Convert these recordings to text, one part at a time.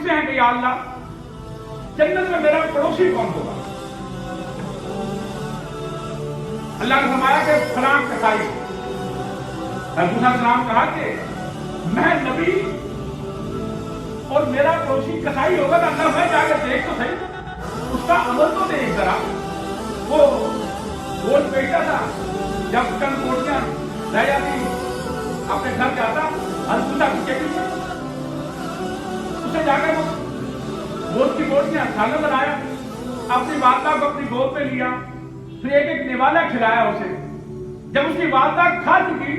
پوچھتے ہیں کہ یا اللہ جنت میں میرا پڑوسی کون ہوگا؟ اللہ نے فرمایا کہ فلاں کسائی۔ موسیٰ علیہ السلام کہا کہ میں نبی اور میرا پڑوسی کسائی ہوگا تو اللہ میں جا کے دیکھ تو صحیح، اس کا عمل تو دیکھ ذرا۔ وہ گوشت بیچتا تھا، جب چند روٹیاں رہ جاتی اپنے گھر جاتا، موسیٰ کی چیٹی سے اسے جا کر گوشت کی روٹیاں سالن بنایا، اپنی والدہ کو اپنی گود میں لیا، پھر ایک ایک نوالا کھلایا اسے۔ جب اس کی والدہ کھا چکی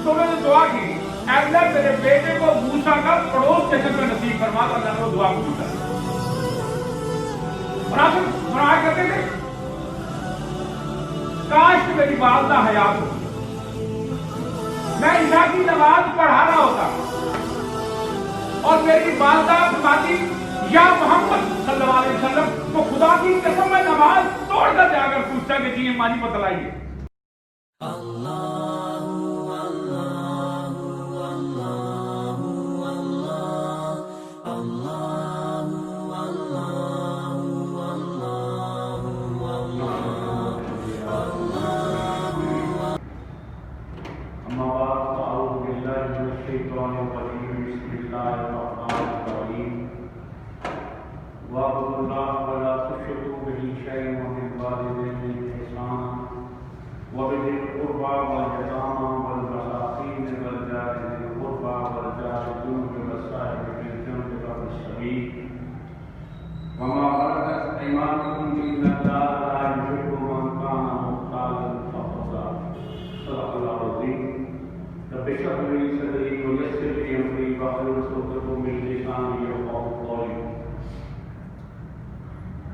تو میں نے دعا کی، اے اللہ میرے بیٹے کو موسیٰ کا پڑوس جنت میں نصیب فرما۔ اللہ نے وہ دعا قبول کر لی۔ اور آپ دعا کرتے تھے کاش کہ میری والدہ حیات ہو، میں عشاء کی نماز پڑھا رہا ہوتا اور میری والدہ فرماتی یا محمد صلی اللہ علیہ وسلم، تو خدا کی قسم میں نماز توڑ کر جا کر پوچھتا کہ جی مانی بتلائیے۔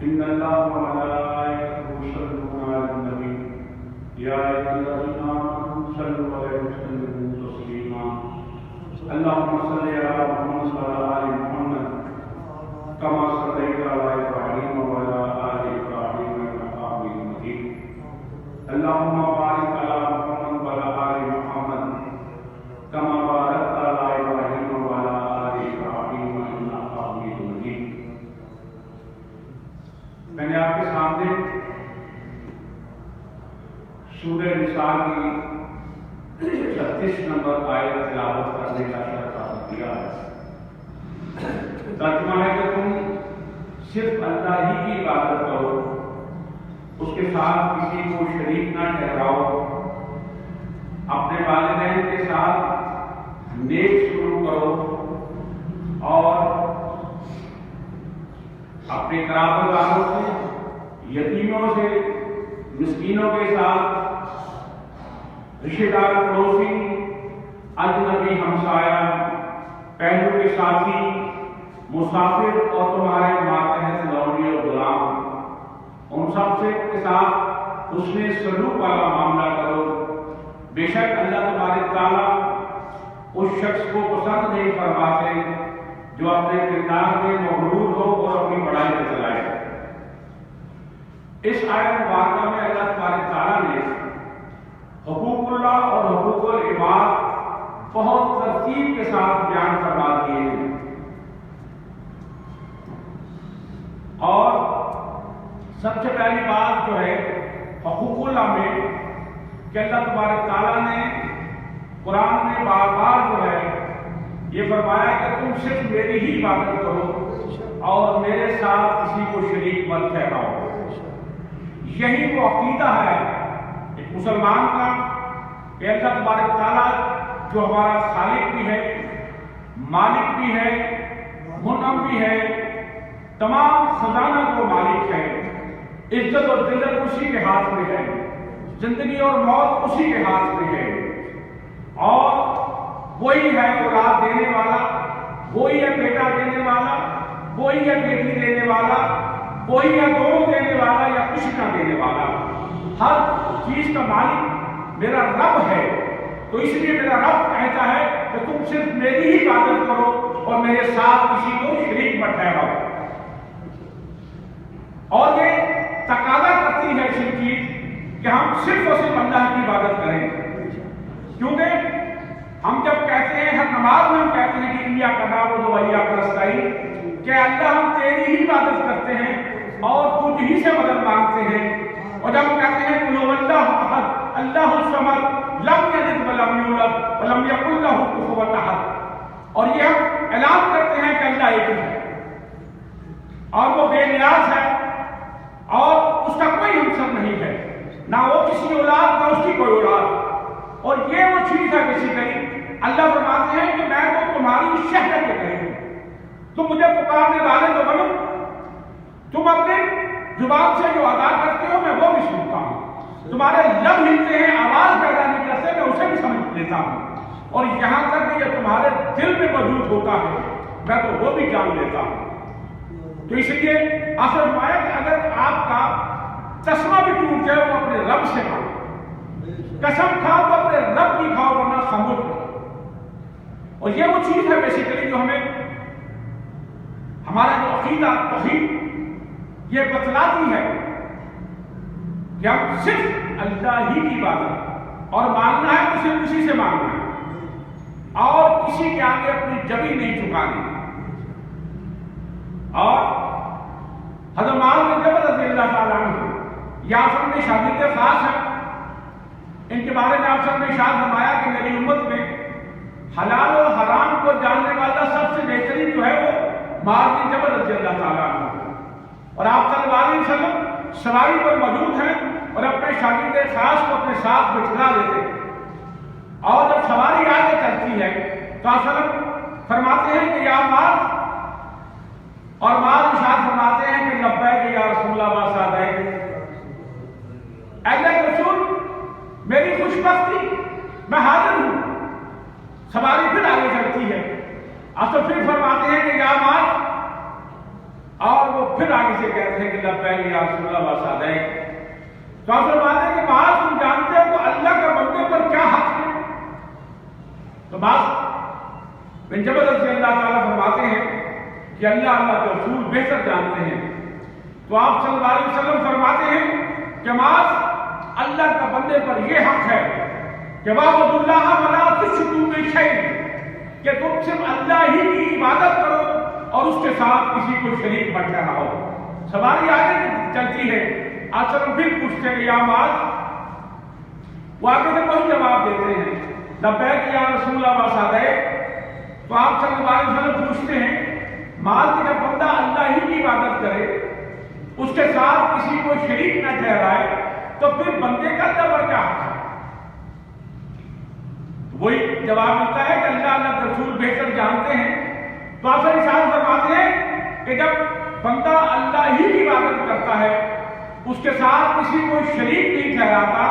إن الله وملائكته يصلون على النبي يا أيها الذين آمنوا صلوا عليه وسلموا تسليما اللهم صل على محمد وعلى آل محمد كما صليت على إبراهيم وعلى آل إبراهيم إنك حميد مجيد اللهم بارك على محمد وعلى آل محمد كما باركت على إبراهيم وعلى آل إبراهيم إنك حميد مجيد۔ میں نے آپ کے سامنے سورہ نساء کی 36 نمبر آیت تلاوت کرنے کا شرط حاصل کیا ہے۔ ترجمہ ہے کہ تم صرف اللہ ہی کی عبادت کرو، اس کے ساتھ کسی کو شریک نہ ٹھہراؤ، اپنے والدین کے ساتھ نیک سلوک کرو اور اپنے قرابت داروں سے، یتیموں سے، مسکینوں کے ساتھ، رشتہ دار، پڑوسی، اجنبی ہمسایہ، پہلو کے ساتھی، مسافر اور تمہارے ماتحت لونڈی اور غلام، ان سب سے کے ساتھ حسن سلوک والا معاملہ کرو۔ بے شک اللہ تبارک تعالیٰ اس شخص کو پسند نہیں فرماتے جو اپنے کردار میں مغرور ہو اور اپنی بڑائی پہ چلائے۔ اس آیت مبارکہ میں اللہ تبارک تعالیٰ نے حقوق اللہ اور حقوق العباد بہت ترتیب کے ساتھ بیان فرما دیے ہیں، اور سب سے پہلی بات جو ہے حقوق اللہ میں کہ اللہ تبارک تعالیٰ نے قرآن میں بار بار جو ہے یہ فرمایا کہ تم صرف میری ہی عبادت کرو اور میرے ساتھ کسی کو شریک مت ٹھہراؤ۔ یہی وہ عقیدہ ہے ایک مسلمان کا کہ اللہ تبارک تعالیٰ جو ہمارا خالق بھی ہے، مالک بھی ہے، منعم بھی ہے، تمام خزانہ کو مالک ہے، عزت اور ذلت اسی کے ہاتھ میں ہے، زندگی اور موت اسی کے ہاتھ میں ہے، اور وہی ہے اولاد دینے والا، وہی ہے بیٹا دینے والا، وہی ہے بیٹی دینے والا، وہی ہے دونوں دینے والا یا کچھ نہ دینے والا۔ ہر چیز کا مالک میرا رب ہے، تو اس لیے میرا رب کہتا ہے کہ تم صرف میری ہی عبادت کرو اور میرے ساتھ کسی کو شریک مت ٹھہراؤ۔ اور یہ تقاضا کرتی ہے اس چیز کہ ہم صرف اور صرف اللہ کی عبادت کریں، کیونکہ ہم جب کہتے ہیں ہر نماز میں ہم کہتے ہیں کہ ایا کا نعبد کہ اللہ ہم تیری ہی عبادت کرتے ہیں اور تجھ ہی سے مدد مانگتے ہیں. اور جب ہم کہتے ہیں قل هو اللہ احد اللہ الصمد لم یلد ولم یولد ولم یکن لہ کفوا احد، اور یہ ہم اعلان کرتے ہیں کہ اللہ ایک ہی ہے اور وہ بے نیاز ہے اور اس کا کوئی ہمسر نہیں ہے، نہ وہ کسی اولاد نہ اس کی کوئی اولاد. اور یہ وہ چیز ہے بیسیکلی اللہ فرماتے ہیں کہ میں تو تمہاری شہرت کے قریب ہوں، تم مجھے پکارنے والے تو بنو، تم اپنے زبان سے جو ادا کرتے ہو میں وہ بھی سنتا ہوں، تمہارے لب ہلتے ہیں آواز پیدا نہیں کرتے میں اسے بھی سمجھ لیتا ہوں، اور یہاں تک کہ یہ تمہارے دل میں موجود ہوتا ہے میں تو وہ بھی جان لیتا ہوں. تو اس لیے آپ نے فرمایا کہ اگر آپ کا چشمہ بھی ٹوٹ جائے وہ اپنے رب سے کھاؤ، قسم کھاؤ تو اپنے رب کی کھاؤ ورنہ خاموش رہو. اور یہ وہ چیز ہے بیسیکلی جو ہمیں ہمارا جو عقیدہ توحید یہ بتلاتی ہے کہ ہم صرف اللہ ہی کی عبادت اور ماننا ہے تو صرف اسی سے ماننا ہے اور کسی کے آگے اپنی جبی نہیں چکانی. اور حضرت معاذ بن جبل رضی اللہ تعالیٰ عنہ یہ آپ سب میں شاگرد خاص ہیں، ان کے بارے میں آپ سب نے ارشاد فرمایا کہ میری امت میں حلال و حرام کو جاننے والا سب سے بہترین جو ہے وہ معاذ بن جبل رضی اللہ تعالیٰ عنہ، اور آپ صلی اللہ علیہ وسلم سواری پر موجود ہیں اور اپنے شاگرد خاص کو اپنے ساتھ بٹھلا لیتے ہیں. اور جب سواری آگے چلتی ہے تو آپ فرماتے ہیں کہ یا معاذ، اور معاذ ارشاد فرماتے ہیں کہ لبیک یا رسول اللہ و سعدیک، اللہ کے رسول میری خوش بختی میں حاضر ہوں. سواری پھر آگے چلتی ہے، اب تو پھر فرماتے ہیں کہ یا معاذ، اور وہ پھر آگے سے کہتے ہیں کہ لبیک یا رسول اللہ و سعدیک. تو آپ فرماتے ہیں کہ معاذ تم جانتے ہو تو اللہ کا بندے پر کیا حق ہے؟ تو معاذ بن جبل رضی اللہ تعالیٰ فرماتے ہیں کہ اللہ کے رسول بہتر جانتے ہیں. تو آپ صلی اللہ علیہ وسلم فرماتے ہیں کہ معاذ اللہ کا بندے پر یہ حق ہے کہ وَاعْبُدُوا اللَّهَ وَلَا تُشْرِكُوا بِهِ شَيْئًا، کہ تم صرف اللہ ہی کی عبادت کرو اور اس کے ساتھ کسی کو شریک مت ٹھہراؤ. سواری آگے چلتی ہے، آپ سب پھر پوچھتے ہیں یا معاذ، وہ آگے سے کوئی جواب دیتے ہیں لبیک یا رسول اللہ و سعدیک. تو آپ صلی اللہ علیہ وسلم پوچھتے ہیں معاذ کہ جب بندہ اللہ ہی کی عبادت کرے اس کے ساتھ کسی کو شریک نہ ٹھہرائے تو پھر بندے کا اللہ پر کیا حق ہے؟ وہی جواب ملتا ہے کہ اللہ کے رسول بہتر جانتے ہیں. تو آپ سے ارشاد فرماتے ہیں کہ جب بندہ اللہ ہی کی عبادت کرتا ہے اس کے ساتھ کسی کو شریک نہیں ٹھہراتا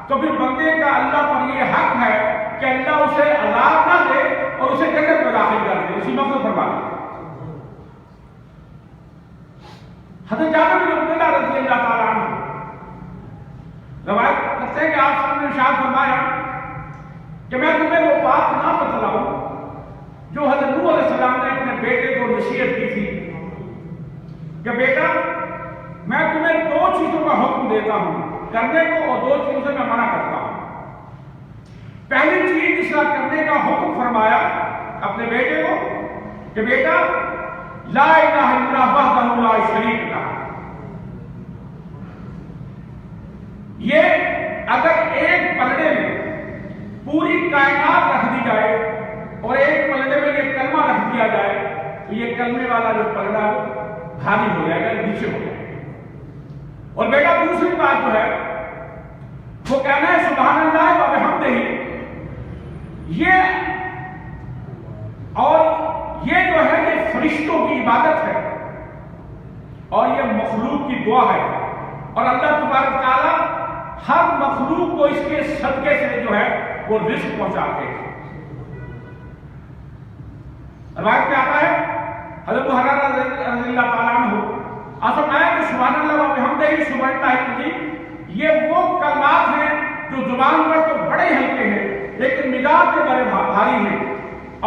تو پھر بندے کا اللہ پر یہ حق ہے کہ اللہ اسے عذاب نہ دے اور اسے جنت میں داخل کر دے. اسی مقصد فرما دے. حضرت جابر بن عبداللہ رضی اللہ تعالیٰ عنہ روایت کرتے ہیں کہ آپ صلی اللہ علیہ وسلم نے ارشاد فرمایا کہ میں تمہیں وہ بات نہ بتلاؤں جو حضرت نوح علیہ السلام نے اپنے بیٹے کو نصیحت کی تھی کہ بیٹا میں تمہیں دو چیزوں کا حکم دیتا ہوں کرنے کو اور دو چیزوں سے میں منع کرتا ہوں. پہلی چیز جس طرح کرنے کا حکم فرمایا اپنے بیٹے کو کہ بیٹا لا الہ الا اللہ وحدہ لا شریک لہ. یہ اگر ایک پلڑے میں پوری کائنات رکھ دی جائے اور ایک پلڑے میں یہ کلمہ رکھ دیا جائے تو یہ کلمے والا جو پلڑا بھاری ہو جائے گا، نیچے ہو جائے گا. اور بیٹا دوسری بات جو ہے وہ کہنا ہے سبحان اللہ و بحمدہ. یہ اور یہ جو ہے یہ فرشتوں کی عبادت ہے اور یہ مخلوق کی دعا ہے اور اللہ تبارک تعالیٰ ہر مخلوق کو اس کے صدقے سے جو ہے وہ رزق پہنچاتے ہیں. روایت میں آتا ہے حضرت ابو ہریرہ رضی اللہ تعالیٰ عنہ آپ فرمایا کہ سبحان اللہ و بحمدہ سبحان اللہ کی یہ وہ کلمات ہیں جو زبان پر تو بڑے ہلکے ہیں لیکن مزاج میں بڑے بھاری ہیں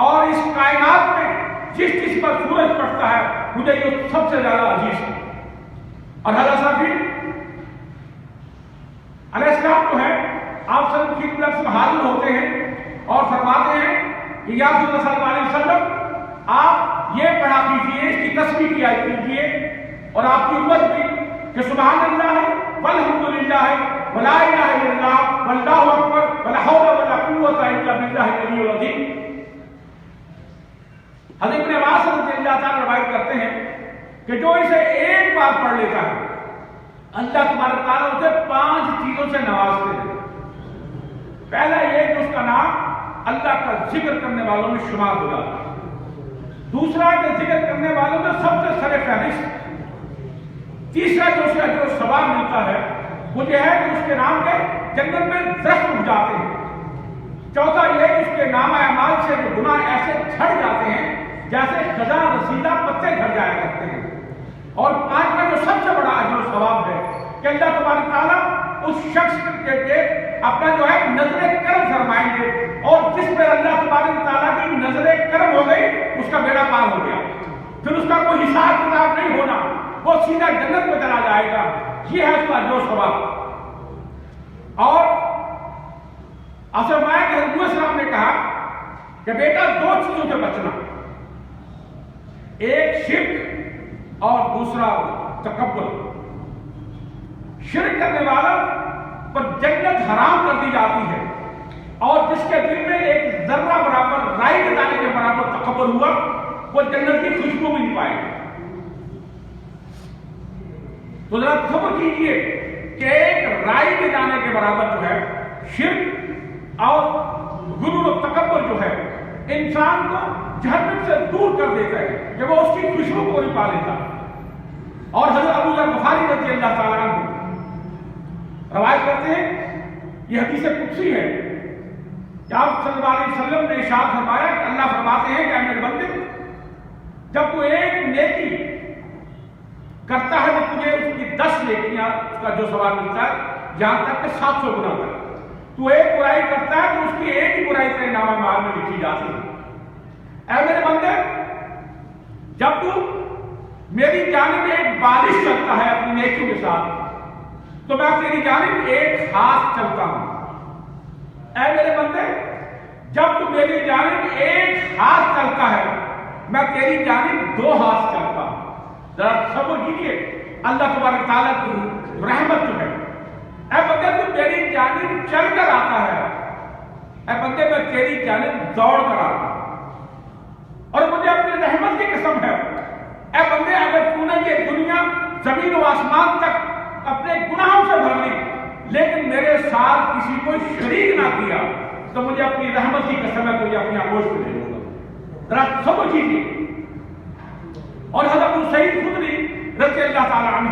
اور اس کائنات میں جس جس پر سورج پڑتا ہے مجھے یہ سب سے زیادہ عزیز ہے. اور حضرت صافی علیہ السلام جو ہے آپ سب کی طرف سے حاضر ہوتے ہیں اور فرماتے ہیں کہ یا رسول اللہ صلی اللہ علیہ وسلم آپ یہ پڑھا ادا کیجیے، اس کی تسبیح کیا کیجیے، اور آپ کی امت بھی کہ سبحان اللہ ہے والحمدللہ ہے ولا الہ الا اللہ واللہ اکبر ولا حول ولا قوت الا باللہ العلی العظیم۔ حضرت ابن عباس رضی اللہ تعالیٰ روایت کرتے ہیں کہ جو اسے ایک بار پڑھ لیتا ہے اللہ تبارک تعالیٰ اسے 5 چیزوں سے نوازتے ہیں۔ پہلا یہ کہ اس کا نام اللہ کا ذکر کرنے والوں میں شمار ہو جاتا ہے۔ دوسرا کہ ذکر کرنے والوں میں سب سے سر فہرست۔ تیسرا جو اسے اجر و ثواب ملتا ہے وہ یہ ہے کہ اس کے نام کے جنت میں درخت اگ جاتے ہیں۔ چوتھا یہ کہ اس کے نام اعمال سے جو گناہ ایسے جھڑ جاتے ہیں جیسے خزاں رسیدہ پتے جھڑ جایا کرتے ہیں۔ اور پانچواں جو سب سے بڑا اجر و ثواب ہے کہ اللہ تبارک تعالیٰ اس شخص کے اپنا جو ہے نظر کرم فرمائیں گے، اور جس پر اللہ تبارک تعالیٰ کی نظر کرم ہو گئی اس کا بیڑا پار ہو گیا، پھر اس کا کوئی حساب کتاب نہیں ہونا، وہ سیدھا جنت میں چلا جائے گا۔ یہ ہے اس کا اجر و ثواب۔ اور فرمایا کہ حضرت السلام نے کہا کہ بیٹا 2 چیزوں سے بچنا، ایک شرک اور دوسرا تکبر۔ شرک کرنے والا پر جنت حرام کر دی جاتی ہے، اور جس کے دل میں ایک ذرہ برابر رائی کے دانے کے برابر تکبر ہوا وہ جنت کی خوشبو بھی نہیں پائے گا۔ تو ذرا تصور کیجیے کہ ایک رائی کے دانے کے برابر جو ہے شرک اور غرور و تکبر جو ہے انسان کو جہنم سے دور کر دیتا ہے کہ وہ اس کی خوشبو کو نہیں پا لیتا۔ اور حضرت ابو ذر غفاری رضی اللہ تعالیٰ عنہ روایت کرتے ہیں، یہ حدیث قدسی ہے کہ آپ صلی اللہ علیہ وسلم نے ارشاد فرمایا کہ اللہ فرماتے ہیں کہ اے میرے بندے، جب تو ایک نیکی کرتا ہے تو تجھے اس کی 10 نیکیاں اس کا جو ثواب ملتا ہے، یہاں تک کہ 700 گنا تک۔ تو ایک برائی کرتا ہے تو اس کی ایک ہی برائی سے نامہ اعمال میں لکھی جاتی ہے۔ اے میرے بندے، جب تو میری جانب ایک بارش چلتا ہے اپنی نیکیوں کے ساتھ تو میں تیری جانب ایک ہاتھ چلتا ہوں۔ اے میرے بندے، جب تو میری جانب ایک ہاتھ چلتا ہے میں تیری جانب 2 ہاتھ چلتا ہوں۔ ذرا تصور کیجیے اللہ تبارک تعالیٰ کی رحمت جو ہے۔ اے بندے، تو میری جانب چل کر آتا ہے، اے بندے میں تیری جانب دوڑ کر آتا ہوں، اور مجھے اپنی رحمت کی قسم ہے اے بندے، اگر تو نے یہ دنیا زمین و آسمان تک اپنے گناہوں سے بھر لی لیکن میرے ساتھ کسی کو شریک نہ کیا تو مجھے اپنی رحمت کی قسم ہے تجھے اپنی آغوش میں لے لوں گا۔ ذرا سمجھ کیجیے۔ اور حضرت ابو سعید خدری رضی اللہ تعالیٰ عنہ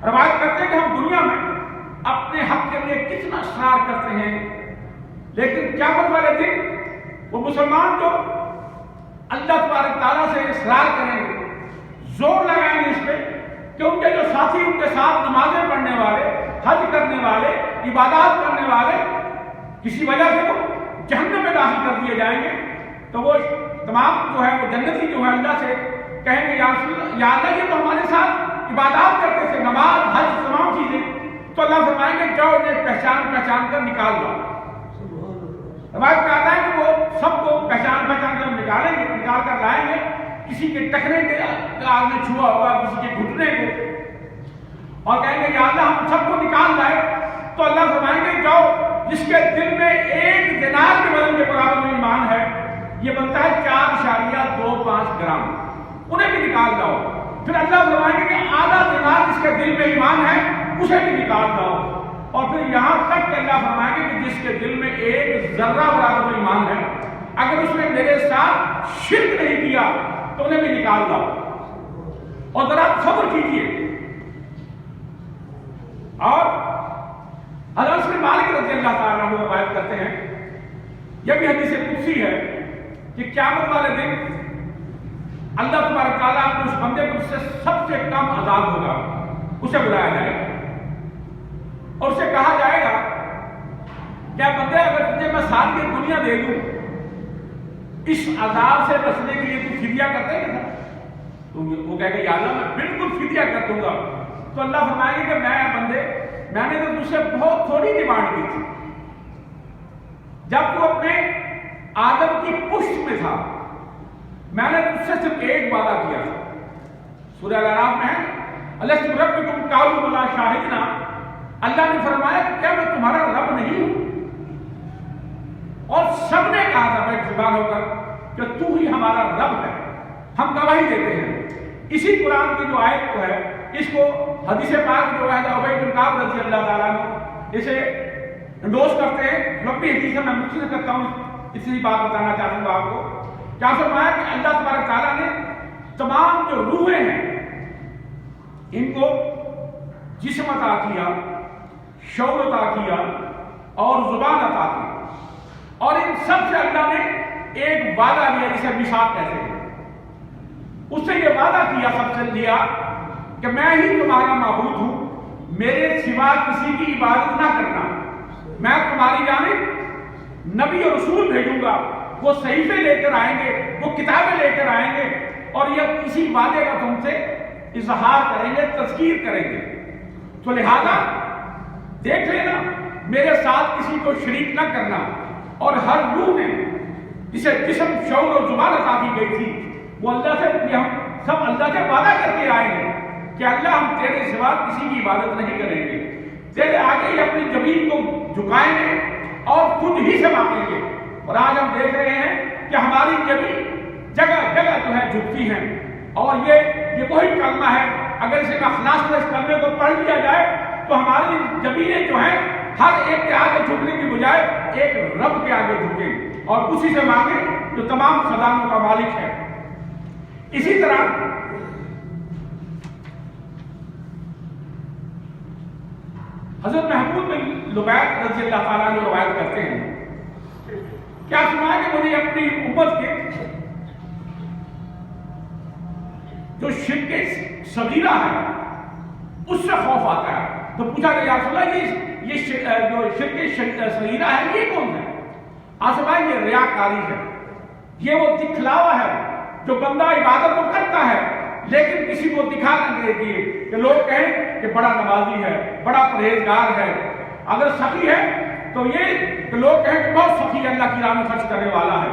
روایت کرتے ہیں کہ ہم دنیا میں اپنے حق کے لیے کتنا اصرار کرتے ہیں، لیکن قیامت والے دن وہ مسلمان جو اللہ تبارک تعالیٰ سے اصرار کریں گے، زور لگائیں گے اس پہ کہ ان کے جو ساتھی ان کے ساتھ نمازیں پڑھنے والے، حج کرنے والے، عبادات کرنے والے کسی وجہ سے وہ جہنم میں داخل کر دیے جائیں گے، تو وہ تمام جو ہے وہ جنتی جو ہے اللہ سے کہیں گے یا اللہ یہ تو ہمارے ساتھ عبادات کرتے تھے، نماز حج تمام چیزیں، تو اللہ فرمائیں گے جاؤ انہیں پہچان کر نکال لاؤ۔ روایت میں آتا ہے کہ وہ سب کو پہچان کر نکالیں گے، نکال کر لائیں گے، کسی کے ٹخنے کے آگ میں چھوا ہوگا، کسی کے گھٹنے کو، اور کہیں گے یا اللہ ہم سب کو نکال لائے، تو اللہ فرمائیں گے جاؤ جس کے دل میں 1 دینار کے وزن کے برابر میں ایمان ہے، یہ بنتا ہے 4.25 گرام، انہیں بھی نکال لاؤ۔ پھر اللہ فرمائیں گے کہ آدھا دینار جس کے دل میں ایمان ہے اسے بھی نکال لاؤ، اور پھر یہاں تک کہ اللہ فرمائیں گے کہ جس کے دل میں 1 ذرہ برابر میں ایمان ہے اگر اس نے میرے ساتھ شرک نہیں کیا تو انہیں بھی نکال لاؤ۔ اور ذرا صبر کیجیے۔ اور حضرت بن مالک رضی اللہ تعالیٰ عنہ روایت کرتے ہیں، یہ بھی حدیث قدسی ہے کہ قیامت والے دن اللہ تبارک تعالیٰ اپنے اس بندے کو اس سے سب سے کم عذاب ہوگا اسے بلایا جائے گا اور اسے کہا جائے گا کیا بندے اگر تجھے میں ساری دنیا دے دوں اس عذاب سے بچنے کے لیے تو فدیہ کر دے گا؟ تو وہ کہے گا یا اللہ میں بالکل فدیہ کر دوں گا۔ تو اللہ فرمائے گا کہ میں بندے میں نے تو تجھ سے بہت تھوڑی ڈیمانڈ کی تھی، جب تو اپنے آدم کی پشت میں تھا میں نے تجھ سے صرف ایک وعدہ کیا تھا، سورہ الاعراف میں ہے الست بربکم قالوا بلی شاہدنا، اللہ نے فرمایا کہ کیا میں تمہارا رب نہیں ہوں؟ اور سب نے کہا تھا بیک زبان ہو کر کہ تو ہی ہمارا رب ہے، ہم گواہی دیتے ہیں۔ اسی قرآن کی جو آیت کو ہے، اس کو حدیث پاک جو ہے ابی بن کعب رضی اللہ تعالیٰ عنہ اسے انڈوس کرتے ہیں، لمبی حدیث ہے، میں مختصر کرتا ہوں، اسی بات بتانا چاہتا ہوں آپ کو۔ کیا فرمایا کہ اللہ تبارک تعالیٰ نے تمام جو روحیں ہیں ان کو جسم عطا کیا، شعور عطا کیا اور زبان عطا کی، اور ان سب سے اللہ نے ایک وعدہ لیا جسے میثاق کہتے ہیں۔ اس سے یہ وعدہ کیا، سب سے لیا کہ میں ہی تمہارا معبود ہوں، میرے سوا کسی کی عبادت نہ کرنا، میں تمہاری جانب نبی اور رسول بھیجوں گا، وہ صحیفے لے کر آئیں گے، وہ کتابیں لے کر آئیں گے، اور یہ اسی وعدے کا تم سے اظہار کریں گے، تذکیر کریں گے۔ تو لہذا دیکھ لینا، میرے ساتھ کسی کو شریک نہ کرنا، اور ہر روح نے جسے جسم، شعور اور زبان عطا کی گئی تھی، وہ اللہ سے، ہم سب اللہ سے وعدہ کر کے آئے ہیں کہ اللہ ہم تیرے سوا کسی کی عبادت نہیں کریں گے، تیرے آگے ہی اپنی زمین کو جھکائیں گے اور خود ہی سے مانگیں گے۔ اور آج ہم دیکھ رہے ہیں کہ ہماری زمین جگہ جگہ جو ہے جھکتی ہیں، اور یہ وہی کلمہ ہے، اگر اسے اخلاص سے اس کلمے کو پڑھ لیا جائے تو ہماری زمینیں جو ہیں ہر ایک کے آگے جھکنے کی بجائے ایک رب کے آگے جھکیں اور اسی سے مانگیں جو تمام خزانوں کا مالک ہے۔ اسی طرح حضرت محمود بن لبید رضی اللہ تعالیٰ عنہ روایت کرتے ہیں، کیا سنا کہ مجھے اپنی امت کے جو شرک صغیرہ ہے اس سے خوف آتا ہے۔ تو پوچھا کہ یا رسول اللہ یہ جو شرک صغیرہ ہے یہ کون ہے؟ آسماں یہ ریاکاری ہے، یہ وہ دکھلاوا ہے جو بندہ عبادت تو کرتا ہے لیکن کسی کو دکھانے کے لیے کہ لوگ کہیں کہ بڑا نمازی ہے، بڑا پرہیزگار ہے، اگر سخی ہے تو یہ کہ لوگ کہیں کہ بہت سخی اللہ کی راہ میں خرچ کرنے والا ہے،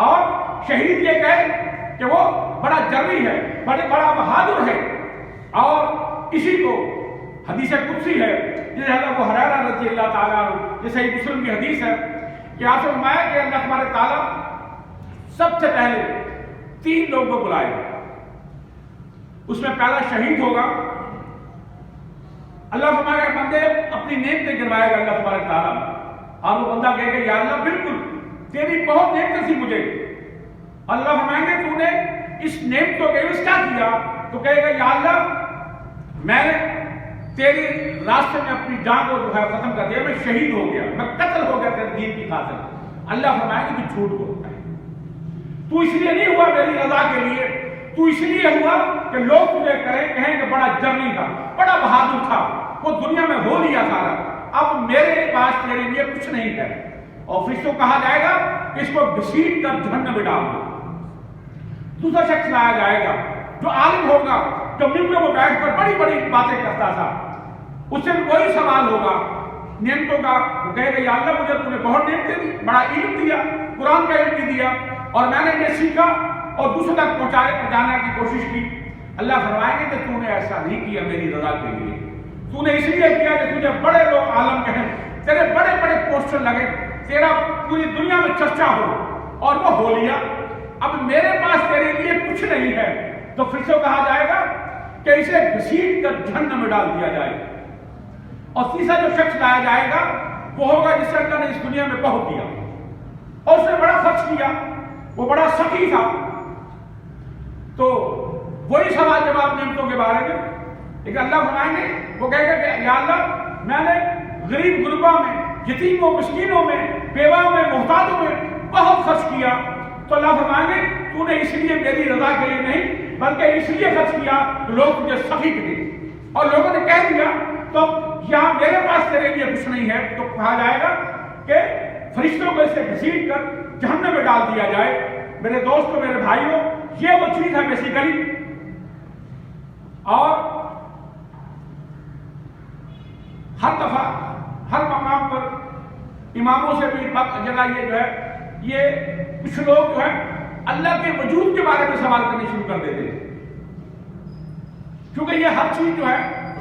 اور شہید یہ کہے کہ وہ بڑا جری ہے، بڑا بہادر ہے۔ اور اسی کو حدیث قدسی ہے جسے حضرت ابو ہریرہ رضی اللہ تعالیٰ عنہ، جیسے مسلم کی حدیث ہے کہ آپ سے فرمایا کہ اللہ تبارک تعالیٰ سب سے پہلے 3 لوگوں کو بلائے گا، اس میں پہلا شہید ہوگا، اللہ فرمائے گا بندے اپنی نعمتیں گنوائے گا اللہ تبارک تعالیٰ، اور وہ بندہ کہے گا یا اللہ بالکل تیری بہت نعمتیں تھی مجھے، اللہ فرمائیں گے تو نے اس نعمتوں کے عوض کیا کیا؟ تو کہے گا یا اللہ میں نے تیری راستے میں اپنی جان کو جو ہے ختم کر دیا، میں شہید ہو گیا، میں قتل ہو گیا تیرے دین کی خاطر۔ اللہ فرمائے گا تو جھوٹ بولتا ہے، تو اس لیے نہیں ہوا میری رضا کے لیے، تو اس لیے ہوا کہ لوگ تجھے کہیں کہ بڑا جرنی تھا، بڑا بہادر تھا، وہ دنیا میں ہو لیا سارا، اب میرے پاس تیرے لیے کچھ نہیں ہے۔ اور پھر تو کہا جائے گا کہ اس کو گھسیٹ کر جہنم میں ڈال دو۔ دوسرا شخص لایا جائے گا جو عالم ہوگا، جو ممبر میں بیٹھ کر بڑی بڑی باتیں کرتا تھا، اس سے وہی سوال ہوگا نعمتوں کا، وہ کہے گا یا اللہ مجھے تو نے بہت نعمتیں دی، بڑا علم دیا، قرآن کا علم بھی دیا، اور میں نے یہ سیکھا اور دوسرے تک پہنچانے کی کوشش کی۔ اللہ فرمائیں گے کہ تو نے ایسا نہیں کیا میری رضا کے لیے، تو نے اس لیے کیا کہ تجھے بڑے لوگ عالم کہیں، تیرے بڑے بڑے پوسٹر لگے، تیرا پوری دنیا میں چرچا ہو، اور وہ ہو لیا، اب میرے پاس تیرے لیے کچھ نہیں ہے۔ تو پھر سے کہا جائے گا کہ اسے گھسیٹ کر جہنم میں ڈال دیا جائے۔ اور تیسرا جو شخص لایا جائے گا وہ ہوگا جس سے اللہ نے اس دنیا میں بہت دیا اور اس نے بڑا خرچ کیا، وہ بڑا سخی تھا، تو وہی سوال جواب نعمتوں کے بارے میں، لیکن اللہ فرمائیں گے، وہ کہے گا کہ یا اللہ میں نے غریب غربا میں، یتیموں مسکینوں میں، بیواؤں میں، محتاجوں میں بہت خرچ کیا۔ تو اللہ فرمائیں گے تو نے اس لیے میری رضا کے لیے نہیں بلکہ اس لیے خرچ کیا کہ لوگ تجھے سخی کہیں، اور لوگوں نے کہہ دیا تو یہاں میرے پاس تیرے لیے کچھ نہیں ہے۔ تو کہا جائے گا کہ فرشتوں کو اسے گھسیٹ کر جہنم میں ڈال دیا جائے۔ میرے دوستوں، میرے بھائیوں، یہ وہ چیز ہے بیسیکلی، اور ہر دفعہ ہر مقام پر اماموں سے بھی جگہ یہ جو ہے، یہ کچھ لوگ جو ہے اللہ کے وجود کے بارے میں سوال کرنے شروع کر دیتے ہیں، کیونکہ یہ ہر چیز جو ہے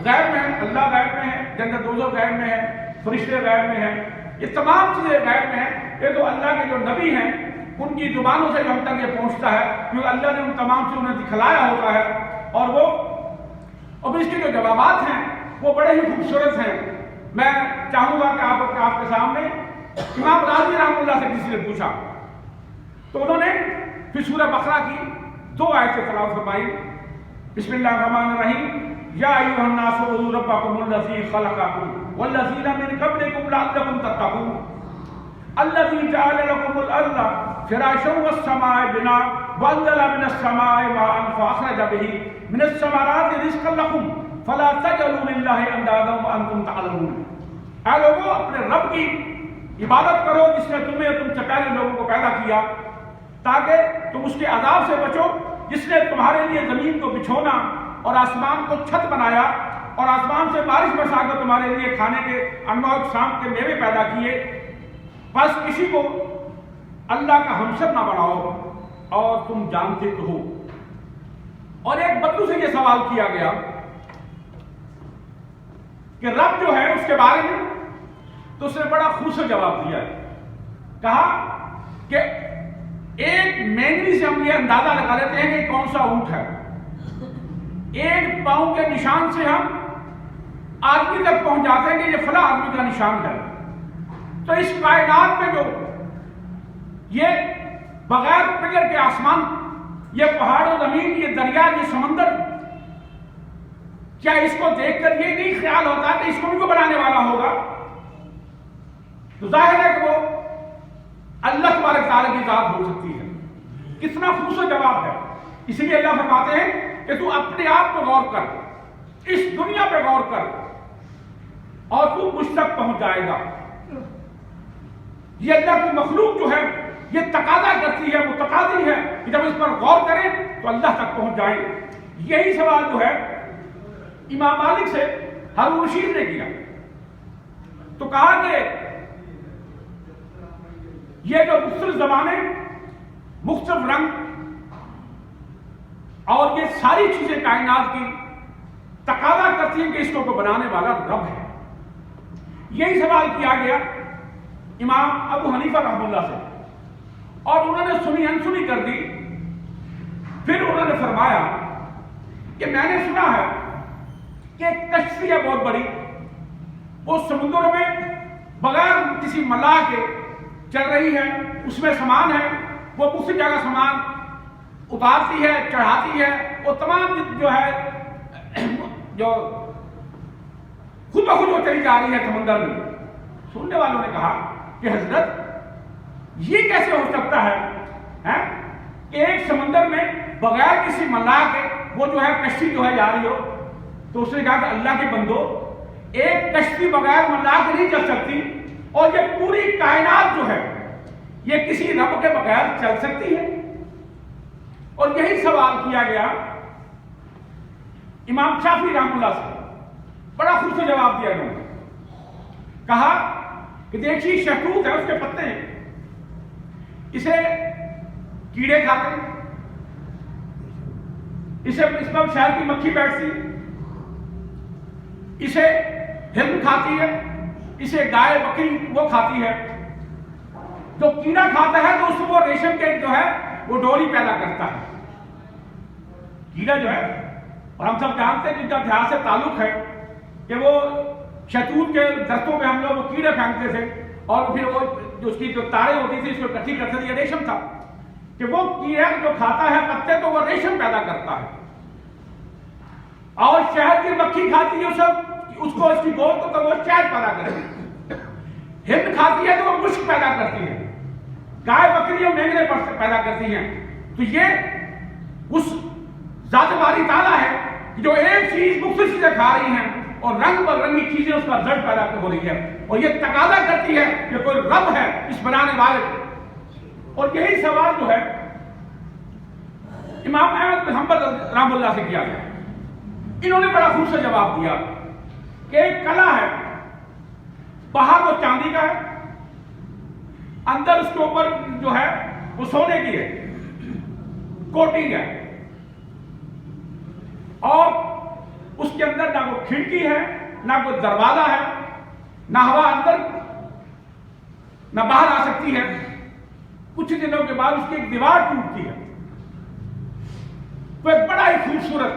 غیب میں ہے، اللہ غیب میں ہے، جنت دوزخ غیب میں ہے، فرشتے غیب میں ہیں، یہ تمام چیزیں غیب میں ہیں۔ یہ تو اللہ کے جو نبی ہیں ان کی زبانوں سے ہم تک یہ پہنچتا ہے، کیونکہ اللہ نے ان تمام چیزوں نے دکھلایا ہوتا ہے، اور اس کے جو جوابات ہیں وہ بڑے ہی خوبصورت ہیں۔ میں چاہوں گا کہ آپ کے سامنے امام راضی رحمۃ اللہ سے کسی نے پوچھا تو انہوں نے پھر سورہ بقرہ کی 2 آیتیں تلاوت فرمائی۔ بسم اللہ الرحمن الرحیم، یا ایھا الناس اعبدوا ربکم الذی خلقکم والذین من قبلکم لعلکم تتقون الذی جعل لکم الارض فراشا والسماء بناء وانزل من السماء ماء فاخرج به من الثمرات رزقا لکم فلا تجعلوا للہ اندادا وانتم تعلمون۔ اے لوگوں، اپنے رب کی عبادت کرو جس نے تمہیں تم سے پہلے لوگوں کو پیدا کیا، تاکہ تم اس کے عذاب سے بچو، جس نے تمہارے لیے زمین کو بچھونا اور آسمان کو چھت بنایا اور آسمان سے بارش برسا کر تمہارے لیے کھانے کے انواع اقسام کے میوے پیدا کیے، بس کسی کو اللہ کا ہمسر نہ بناؤ اور تم جانتے تو ہو۔ اور ایک بدو سے یہ سوال کیا گیا کہ رب جو ہے اس کے بارے میں، تو اس نے بڑا خوبصورت جواب دیا ہے، کہا کہ ایک مینگنی سے ہم یہ اندازہ لگا لیتے ہیں کہ کون سا اونٹ ہے، ایک پاؤں کے نشان سے ہم آدمی تک پہنچ جاتے ہیں کہ یہ فلاں آدمی کا نشان ہے۔ تو اس کائنات میں جو یہ بغیر پلر کے آسمان، یہ پہاڑ و زمین، یہ دریا، یہ سمندر، کیا اس کو دیکھ کر یہ نہیں خیال ہوتا کہ اس کو بھی کوئی بنانے والا ہوگا؟ تو ظاہر ہے کہ وہ اللہ تبارک تعالیٰ کی ذات ہو سکتی ہے۔ کتنا خوبصورت جواب ہے۔ اس لیے اللہ فرماتے ہیں کہ تو اپنے آپ پہ غور کر، اس دنیا پہ غور کر، اور تو مجھ تک پہنچ جائے گا۔ یہ اللہ کی مخلوق جو ہے یہ تقاضا کرتی ہے، وہ تقاضی ہے کہ جب اس پر غور کریں تو اللہ تک پہنچ جائیں۔ یہی سوال جو ہے امام مالک سے ہارون رشید نے کیا، تو کہا کہ یہ جو مختلف زبانیں، مختلف رنگ اور یہ ساری چیزیں کائنات کی تقاضا کرتی ہیں کہ اس کو بنانے والا رب ہے۔ یہی سوال کیا گیا امام ابو حنیفہ رحمہ اللہ سے، اور انہوں نے سنی انسنی کر دی۔ پھر انہوں نے فرمایا کہ میں نے سنا ہے کہ ایک کشتی ہے بہت بڑی، وہ سمندروں میں بغیر کسی ملاح کے چل رہی ہے، اس میں سامان ہے، وہ مختلف جگہ سامان اتارتی ہے، چڑھاتی ہے، وہ تمام جو ہے جو خود بخود وہ چلی جا رہی ہے سمندر میں۔ سننے والوں نے کہا کہ حضرت یہ کیسے ہو سکتا ہے کہ ایک سمندر میں بغیر کسی ملاح کے وہ جو ہے کشتی جو ہے جا رہی ہو؟ تو اس نے کہا کہ اللہ کے بندو، ایک کشتی بغیر ملاح کے نہیں چل سکتی، اور یہ پوری کائنات جو ہے یہ کسی رب کے بغیر چل سکتی ہے؟ اور یہی سوال کیا گیا امام شافعی رحمۃ اللہ سے، بڑا خوبصورت جواب دیا انہوں نے۔ کہا کہ دیکھیے شہتوت ہے، اس کے پتے ہیں، اسے کیڑے کھاتے ہیں، اس پر شہد کی مکھی بیٹھتی، اسے ہرن کھاتی ہے، اسے گائے بکری وہ کھاتی ہے۔ جو کیڑا کھاتا ہے تو اس کو وہ ریشم کے جو ہے وہ ڈوری پیدا کرتا ہے۔ کیڑا جو ہے، اور ہم سب جانتے ہیں جن کا دیہات سے تعلق ہے کہ وہ شہتوت کے درختوں پہ ہم لوگ وہ کیڑے پھینکتے تھے، اور پھر وہ جو اس کی جو تاریں ہوتی تھی اس کو اکٹھی کرتے تھے، یہ ریشم تھا کہ وہ کیڑا جو کھاتا ہے پتے تو وہ ریشم پیدا کرتا ہے، اور شہد کی مکھی کھاتی ہے اس کو اس کی گود کو تو وہ شہد پیدا کرتی ہے، ہرن کھاتی ہے تو وہ مشک پیدا کرتی ہے، گائے بکریاں مینگنے پیدا کرتی ہیں۔ تو یہ اس ذات باری تعالیٰ ہے جو ایک چیز مختلف چیزیں کھا رہی ہیں اور رنگ برنگی چیزیں اس کا زڑ پیدا ہو رہی ہے، اور یہ تقاضا کرتی ہے کہ کوئی رب ہے اس بنانے والے۔ اور یہی سوال جو ہے امام احمد بن حنبل رحمہ اللہ سے کیا گیا۔ انہوں نے بڑا خوبصورت جواب دیا کہ ایک کلا ہے، باہر وہ چاندی کا ہے، اندر اس کے اوپر جو ہے وہ سونے کی ہے، کوٹنگ ہے، اور اس کے اندر نہ کوئی کھڑکی ہے، نہ کوئی دروازہ ہے، نہ ہوا اندر نہ باہر آ سکتی ہے۔ کچھ دنوں کے بعد اس کی ایک دیوار ٹوٹتی ہے، تو ایک بڑا ہی خوبصورت،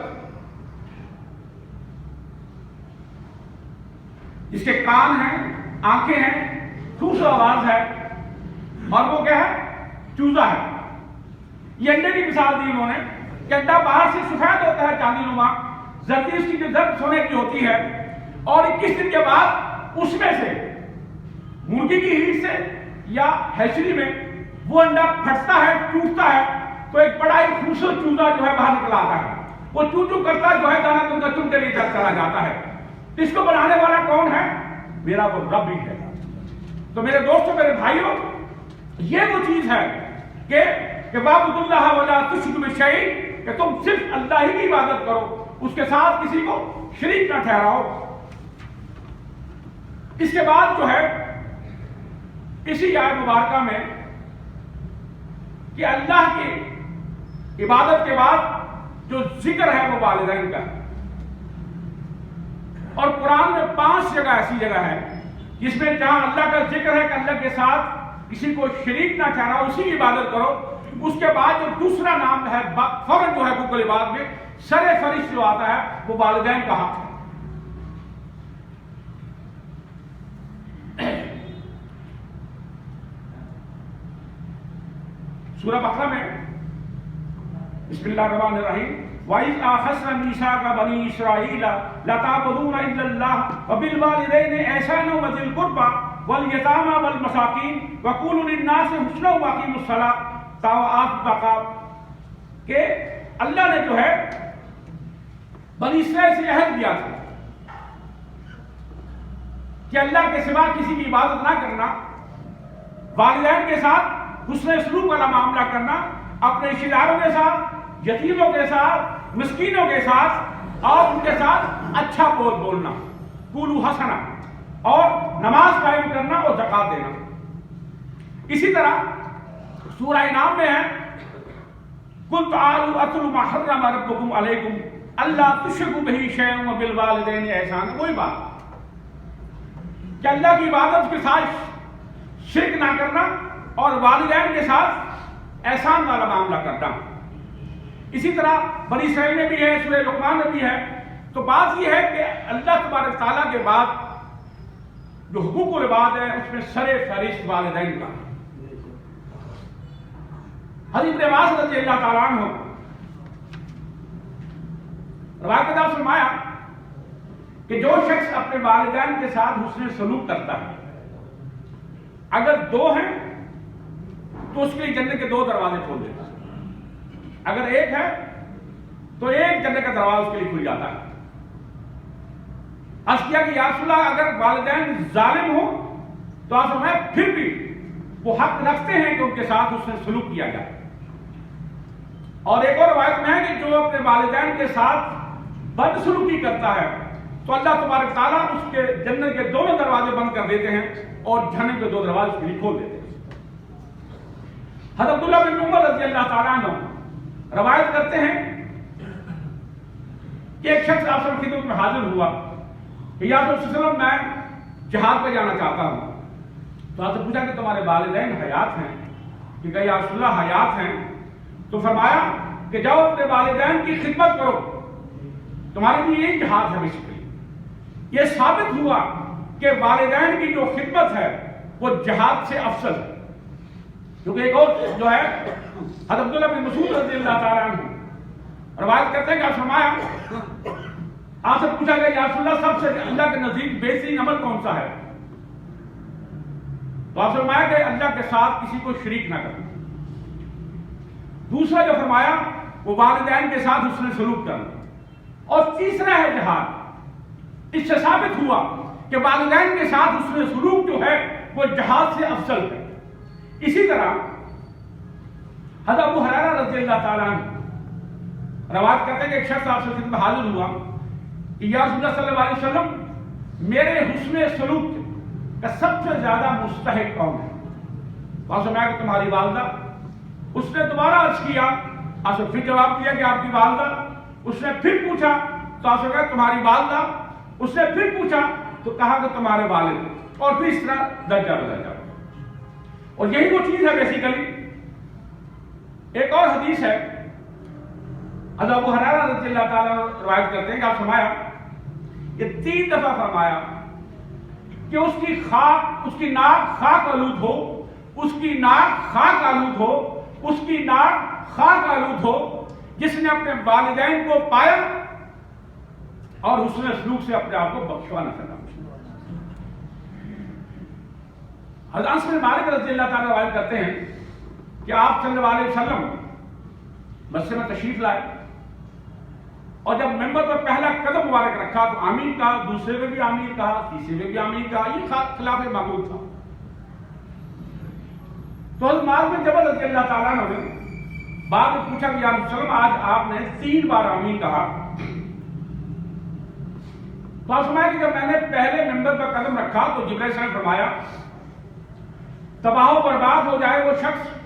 جس کے کان ہیں، آنکھیں ہیں، خوبصورت آواز ہے، اور وہ کیا ہے؟ چوزا ہے۔ یہ انڈے کی مثال دی انہوں نے کہ انڈا باہر سے سفید ہوتا ہے چاندی نما، زردی اس کی جو زرد سونے کی ہوتی ہے، اور 21 دن کے بعد اس میں سے مرغی کی ہیٹ سے یا ہیچری میں وہ انڈا پھٹتا ہے، ٹوٹتا ہے، تو ایک بڑا ہی خوبصورت چوزا جو ہے باہر نکل آتا ہے۔ وہ چو چو کرتا جو ہے دانا دن کا چنتے لیے چلا جاتا ہے۔ اس کو بنانے والا کون ہے؟ میرا وہ رب ہی ہے۔ تو میرے دوستوں، میرے بھائیوں، یہ وہ چیز ہے کہ وَاعْبُدُوا اللَّهَ وَلَا تُشْرِكُوا بِهِ شَيْئًا، کہ تم صرف اللہ ہی کی عبادت کرو، اس کے ساتھ کسی کو شریک نہ ٹھہراؤ۔ اس کے بعد جو ہے اسی آیت مبارکہ میں کہ اللہ کی عبادت کے بعد جو ذکر ہے وہ والدین کا، اور قرآن میں 5 جگہ ایسی جگہ ہے جس میں جہاں اللہ کا ذکر ہے کہ اللہ کے ساتھ کسی کو شریک نہ ٹھہراؤ، اسی کی عبادت کرو، اس کے بعد جو دوسرا نام ہے فوراً جو ہے حقوق العباد میں سر فہرست جو آتا ہے وہ والدین کا حق ہے۔ سورہ بقرہ میں بسم اللہ الرحمن الرحیم وَإِذْ أَخَذْنَا مِيثَاقَ بَنِي إِسْرَائِيلَ لَتَعْبُدُونَ إِلَّا اللَّهَ وَبِالْوَالِدَيْنِ إِحْسَانًا وَذِي الْقُرْبَى وَالْيَتَامَى وَالْمَسَاكِينِ وَقُولُوا لِلنَّاسِ حُسْنًا وَأَقِیمُوا الصَّلَاةَ کہ اللہ نے جو ہے بنی اسرائیل سے عہد دیا تھا کہ اللہ کے سوا کسی کی عبادت نہ کرنا، والدین کے ساتھ حسن سلوک والا معاملہ کرنا، اپنے رشتہ داروں کے ساتھ، یتیموں کے ساتھ، مسکینوں کے ساتھ، اور ان کے ساتھ اچھا بولنا، قولوا حسنا، اور نماز قائم کرنا اور زکات دینا۔ اسی طرح سورہ انعام میں ہے قُلْ تَعَالُوا أَتْلُوا مَا حَرَّمَ رَبُّكُمْ عَلَيْكُمْ أَلَّا تُشْرِكُوا بِهِ شَيْئًا وَبِالْوَالِدَيْنِ إِحْسَانًا۔ وہی بات کہ اللہ کی عبادت کے ساتھ شرک نہ کرنا اور والدین کے ساتھ احسان والا معاملہ کرنا۔ اسی طرح بنی اسرائیل میں بھی ہے، سورہ لقمان میں بھی ہے۔ تو بات یہ ہے کہ اللہ تبارک تعالیٰ کے بعد جو حقوق العباد ہے اس میں سر فہرست والدین کا۔ حضرت ابن عباس رضی اللہ تعالیٰ عنہ روایت میں فرمایا کہ جو شخص اپنے والدین کے ساتھ حسن سلوک کرتا ہے، اگر 2 ہیں تو اس کے لیے جنت کے 2 دروازے کھول دیتا ہے، اگر 1 ہے تو 1 جنت کا دروازہ اس کے لیے کھل جاتا ہے۔ عرض کیا کہ یا رسول اللہ اگر والدین ظالم ہو تو آپ فرمایا پھر بھی وہ حق رکھتے ہیں کہ ان کے ساتھ اس نے سلوک کیا جائے۔ اور ایک اور روایت میں ہے کہ جو اپنے والدین کے ساتھ بدسلوکی کرتا ہے تو اللہ تبارک تعالیٰ اس کے جنت کے دونوں دروازے بند کر دیتے ہیں اور جہنم کے 2 دروازے اس کے لیے کھول دیتے ہیں۔ حضرت عبداللہ بن عمر رضی اللہ تعالیٰ عنہ روایت کرتے ہیں کہ ایک شخص آپ کی خدمت میں حاضر ہوا کہ یا رسول اللہ صلی اللہ علیہ وسلم میں جہاد پہ جانا چاہتا ہوں۔ تو آپ سے پوچھا کہ تمہارے والدین حیات ہیں؟ کہ کہا یا رسول اللہ حیات ہیں۔ تو فرمایا کہ جاؤ اپنے والدین کی خدمت کرو، تمہارے لیے یہی جہاد ہے۔ بیسیکلی یہ ثابت ہوا کہ والدین کی جو خدمت ہے وہ جہاد سے افضل ہے۔ کیونکہ ایک اور جو ہے حضرت عبداللہ بن مسعود رضی اللہ تعالیٰ عنہ روایت کرتے ہیں کہ آپ فرمایا آپ سے پوچھا گیا یا رسول اللہ سب سے اللہ کے نزدیک بہترین عمل کون سا ہے؟ تو آپ فرمایا کہ اللہ کے ساتھ کسی کو شریک نہ کرنا۔ دوسرا جو فرمایا وہ والدین کے ساتھ حسن سلوک کرنا، اور تیسرا ہے جہاد۔ اس سے ثابت ہوا کہ والدین کے ساتھ حسن سلوک جو ہے وہ جہاد سے افضل ہے۔ اسی طرح حضرت ابو ہریرہ رضی اللہ تعالیٰ عنہ روایت کرتے ہیں کہ ایک شخص آپ سے خدمت میں حاضر ہوا کہ یا رسول اللہ صلی اللہ علیہ وسلم میرے حسن سلوک کا سب سے زیادہ مستحق کون ہے؟ وہاں سمایا کہ تمہاری والدہ۔ اس نے دوبارہ عرض کیا آپ پھر جواب دیا کہ آپ کی والدہ. اس نے پھر پوچھا تو آپ سے کہا تمہاری والدہ. اس نے پھر پوچھا تو کہا کہ تمہارے والد. اور پھر اس طرح درجہ بدرجہ. اور یہی وہ چیز ہے بیسیکلی. ایک اور حدیث ہے حضرت ابو ہریرہ رضی اللہ تعالیٰ روایت کرتے ہیں کہ آپ فرمایا یہ 3 دفعہ فرمایا کہ اس کی خاک، اس کی ناک خاک آلود ہو، اس کی ناک خاک آلود ہو، اس کی ناک خاک آلود ہو جس نے اپنے والدین کو پایا اور حسن سلوک سے اپنے آپ کو بخشوا نہ سکا. حضرت انس بن مالک رضی اللہ تعالیٰ روایت کرتے ہیں کہ آپ صلی اللہ علیہ وسلم مسجد میں تشریف لائے اور جب ممبر پر پہلا قدم مبارک رکھا تو آمین کہا، دوسرے میں بھی آمین کہا، تیسرے میں بھی آمین کہا. یہ خلاف معمول تھا. تو حضرت معاذ بن جبل رضی اللہ تعالیٰ نے بعد میں پوچھا کہ یا رسول اللہ آج آپ نے 3 بار آمین کہا. تو آپ سمجھا کہ جب میں نے پہلے ممبر پر قدم رکھا تو جبرائیل علیہ السلام نے فرمایا تباہ و برباد ہو جائے وہ شخص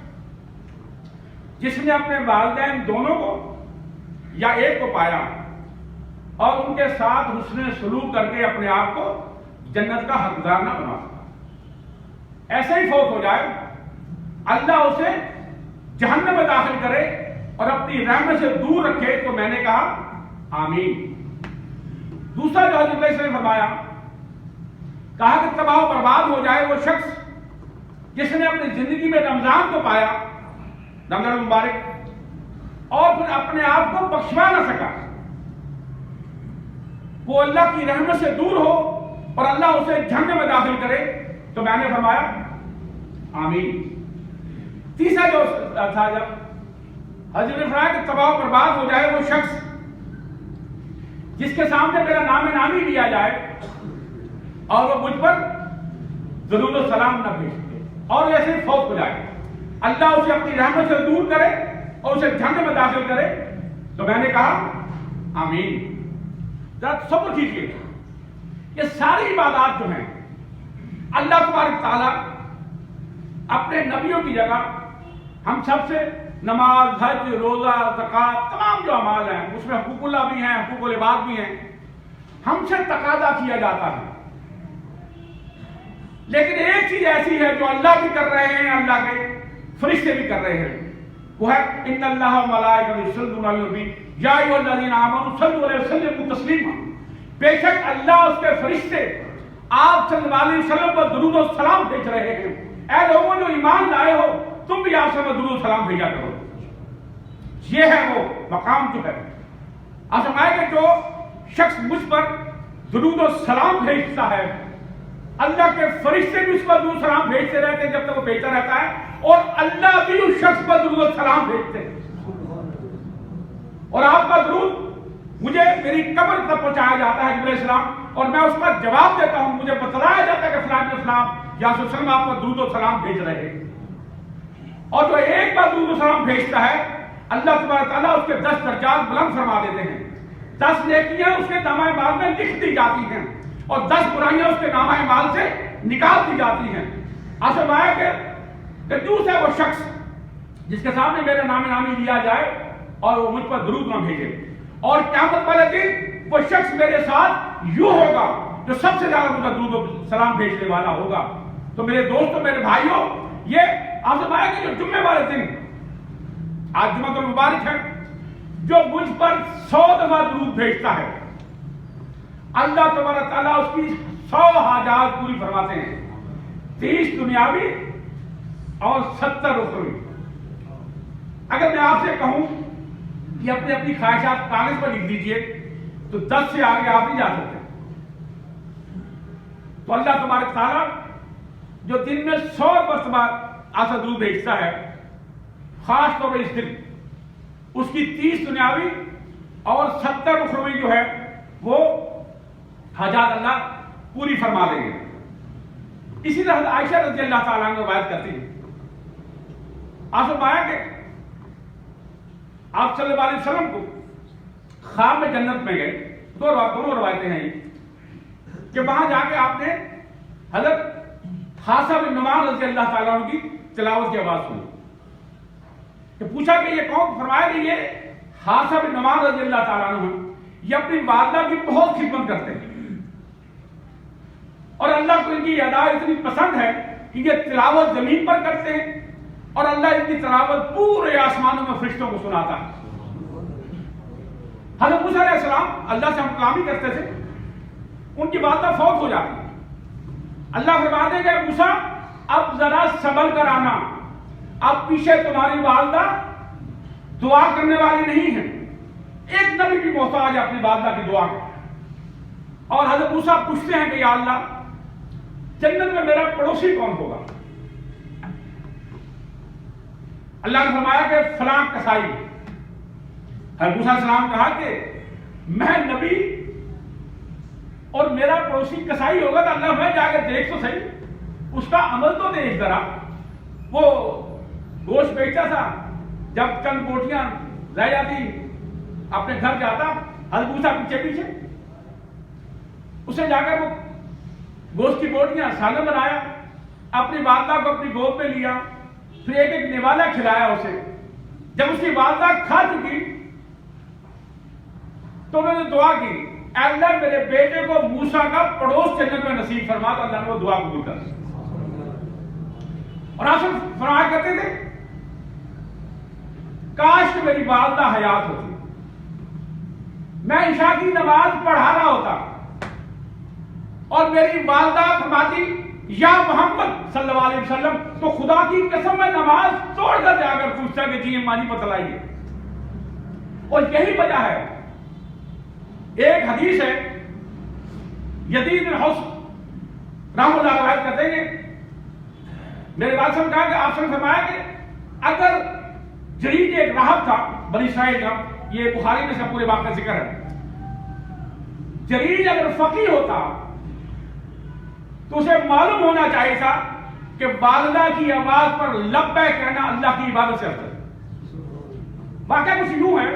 جس نے اپنے والدین دونوں کو یا ایک کو پایا اور ان کے ساتھ حسن سلوک کر کے اپنے آپ کو جنت کا حقدار نہ بنا سکا. ایسے ہی فوت ہو جائے اللہ اسے جہنم میں داخل کرے اور اپنی رحمت سے دور رکھے. تو میں نے کہا آمین. دوسرا جو حضرت علیہ نے فرمایا کہا کہ تباہ و برباد ہو جائے وہ شخص جس نے اپنی زندگی میں رمضان کو پایا، رمضان مبارک، اور پھر اپنے آپ کو بخشوا نہ سکا. وہ اللہ کی رحمت سے دور ہو اور اللہ اسے جہنم میں داخل کرے. تو میں نے فرمایا آمین. تیسرا جو تھا جب حضرت نے فرمایا کہ تباہ و برباد ہو جائے وہ شخص جس کے سامنے میرا نام نامی لیا جائے اور وہ مجھ پر درود و سلام نہ بھیجتے اور ایسے فوت ہو جائے، اللہ اسے اپنی رحمت سے دور کرے اور اسے جہنم میں داخل کرے. تو میں نے کہا آمین. ذرا صبر کیجیے. یہ ساری عبادات جو ہیں اللہ تبارک تعالیٰ اپنے نبیوں کی جگہ ہم سب سے نماز، حج، روزہ، زکوٰۃ، تمام جو اعمال ہیں اس میں حقوق اللہ بھی ہیں، حقوق العباد بھی ہیں، ہم سے تقاضا کیا جاتا ہے. لیکن ایک چیز ایسی ہے جو اللہ بھی کر رہے ہیں، اللہ کے فرشتے بھی کر رہے ہیں، وہ ہے ان اللہ و ملائکۃہ یصلون علی النبی یا ایھا الذین آمنوا صلوا علیہ وسلموا تسلیما. بے شک اللہ اس کے فرشتے آپ صلی اللہ علیہ وسلم پر درود و سلام بھیج رہے ہیں. اے لوگوں جو ایمان لائے ہو تم بھی آپ سے درود و سلام بھیجا کرو. یہ ہے وہ مقام جو ہے. آپ سمجھائے کہ جو شخص مجھ پر درود و سلام بھیجتا ہے اللہ کے فرشتے بھی اس پر درود و سلام بھیجتے رہتے ہیں جب تک وہ بھیجتا رہتا ہے، اور اللہ بھی اس شخص پر درود و سلام بھیجتے ہیں. اور آپ کا درود مجھے میری قبر پر پہنچایا جاتا ہے جبرائیل السلام، اور میں اس کا جواب دیتا ہوں. مجھے بتلایا جاتا ہے کہ فلاں اسلام یا وسلم آپ پر درود و سلام بھیج رہے ہیں. اور جو ایک بار درود و سلام بھیجتا ہے اللہ تبارک تعالیٰ اس کے 10 درجات بلند فرما دیتے ہیں. 10 نیکیاں اس کے نامہ اعمال میں لکھ دی جاتی ہیں اور 10 برائیاں اس کے نامہ اعمال سے نکال دی جاتی ہیں. آسم آیا کہ قدوس ہے وہ شخص جس کے سامنے میرا نام نامی لیا جائے اور وہ مجھ پر درود نہ بھیجے. اور قیامت والے دن وہ شخص میرے ساتھ یوں ہوگا جو سب سے زیادہ مجھے درود و سلام بھیجنے والا ہوگا. تو میرے دوستوں، میرے بھائیوں، یہ آسم آیا کہ جو جمعے والے دن، آج جمعہ المبارک ہے، جو مجھ پر 100 دفعہ درود بھیجتا ہے اللہ تبارک تعالیٰ اس کی 100 حاجات پوری فرماتے ہیں، 30 دنیاوی اور 70 اخروی. اگر میں آپ سے کہوں کہ اپنی اپنی خواہشات کاغذ پر لکھ دیجئے تو 10 سے آگے آپ نہیں جا سکتے. تو اللہ تبارک تعالیٰ جو دن میں 100 مرتبہ آسا درود بھیجتا ہے، خاص طور پر اس دن اس کی 30 دنیاوی اور 70 اخروی جو ہے وہ حاجات اللہ پوری فرما دیں گے. اسی طرح عائشہ رضی اللہ تعالیٰ عنہ روایت کرتی ہے، آپ فرمایا کہ آپ صلی اللہ علیہ وسلم کو خواب میں جنت میں گئے. دونوں روایتیں ہیں کہ وہاں جا کے آپ نے حضرت خاصہ بن نعمان رضی اللہ تعالیٰ عنہ کی تلاوت کی آواز سنی. کہ پوچھا کہ یہ کون؟ فرمایا کہ یہ حارثہ بن نعمان رضی اللہ تعالیٰ عنہ، یہ اپنی والدہ کی بہت خدمت کرتے ہیں اور اللہ کو ان کی ادا اتنی پسند ہے کہ یہ تلاوت زمین پر کرتے ہیں اور اللہ ان کی تلاوت پورے آسمانوں میں فرشتوں کو سناتا ہے۔ حضرت موسیٰ علیہ السلام اللہ سے ہم کام ہی کرتے تھے، ان کی والدہ فوت ہو جاتی، اللہ فرماتے ہیں کہ موسیٰ اب ذرا صبر کر آنا، اب پیچھے تمہاری والدہ دعا کرنے والی نہیں ہے، ایک نبی بھی محتاج ہے اپنی والدہ کی دعا کا۔ اور حضرت موسیٰ پوچھتے ہیں کہ یا اللہ جنت میں میرا پڑوسی کون ہوگا؟ اللہ نے فرمایا کہ فلاں کسائی۔ حضرت موسیٰ علیہ السلام کہا کہ میں نبی اور میرا پڑوسی کسائی ہوگا تو اللہ میں جا کے دیکھ تو صحیح، اس کا عمل تو دیکھ ذرا۔ وہ گوشت بیچتا تھا، جب چند بوٹیاں رہ جاتی اپنے گھر جاتا، حضرت موسیٰ پیچھے پیچھے اسے جا کر وہ گوشت کی بوٹیاں سالن بنایا، اپنی والدہ کو اپنی گود میں لیا، پھر ایک ایک نوالا کھلایا اسے۔ جب اس کی والدہ کھا چکی تو انہوں نے دعا کی، اے اللہ میرے بیٹے کو موسیٰ کا پڑوس جنت میں نصیب فرما، تو اللہ نے وہ دعا قبول کر لی۔ اور آپ فرمایا کرتے تھے کاش کہ میری والدہ حیات ہوتی، میں عشاء کی نماز پڑھا رہا ہوتا اور میری والدہ فرماتی یا محمد صلی اللہ علیہ وسلم، تو خدا کی قسم میں نماز توڑ کر جا کر پوچھتا کہ جی مانی بتلائیے۔ اور یہی وجہ ہے، ایک حدیث ہے یزید بن حسن رحمہ اللہ روایت کرتے ہیں، میرے بات سے کہا کہ آپ نے فرمایا کہ اگر جریج ایک راہب تھا بنی اسرائیل کا، یہ بخاری میں سے پورے واقعہ کا ذکر ہے، جریج اگر فقیہ ہوتا تو اسے معلوم ہونا چاہیے تھا کہ والدہ کی آواز پر لبیک کہنا اللہ کی عبادت سے افضل ہے۔ واقعہ کچھ یوں ہے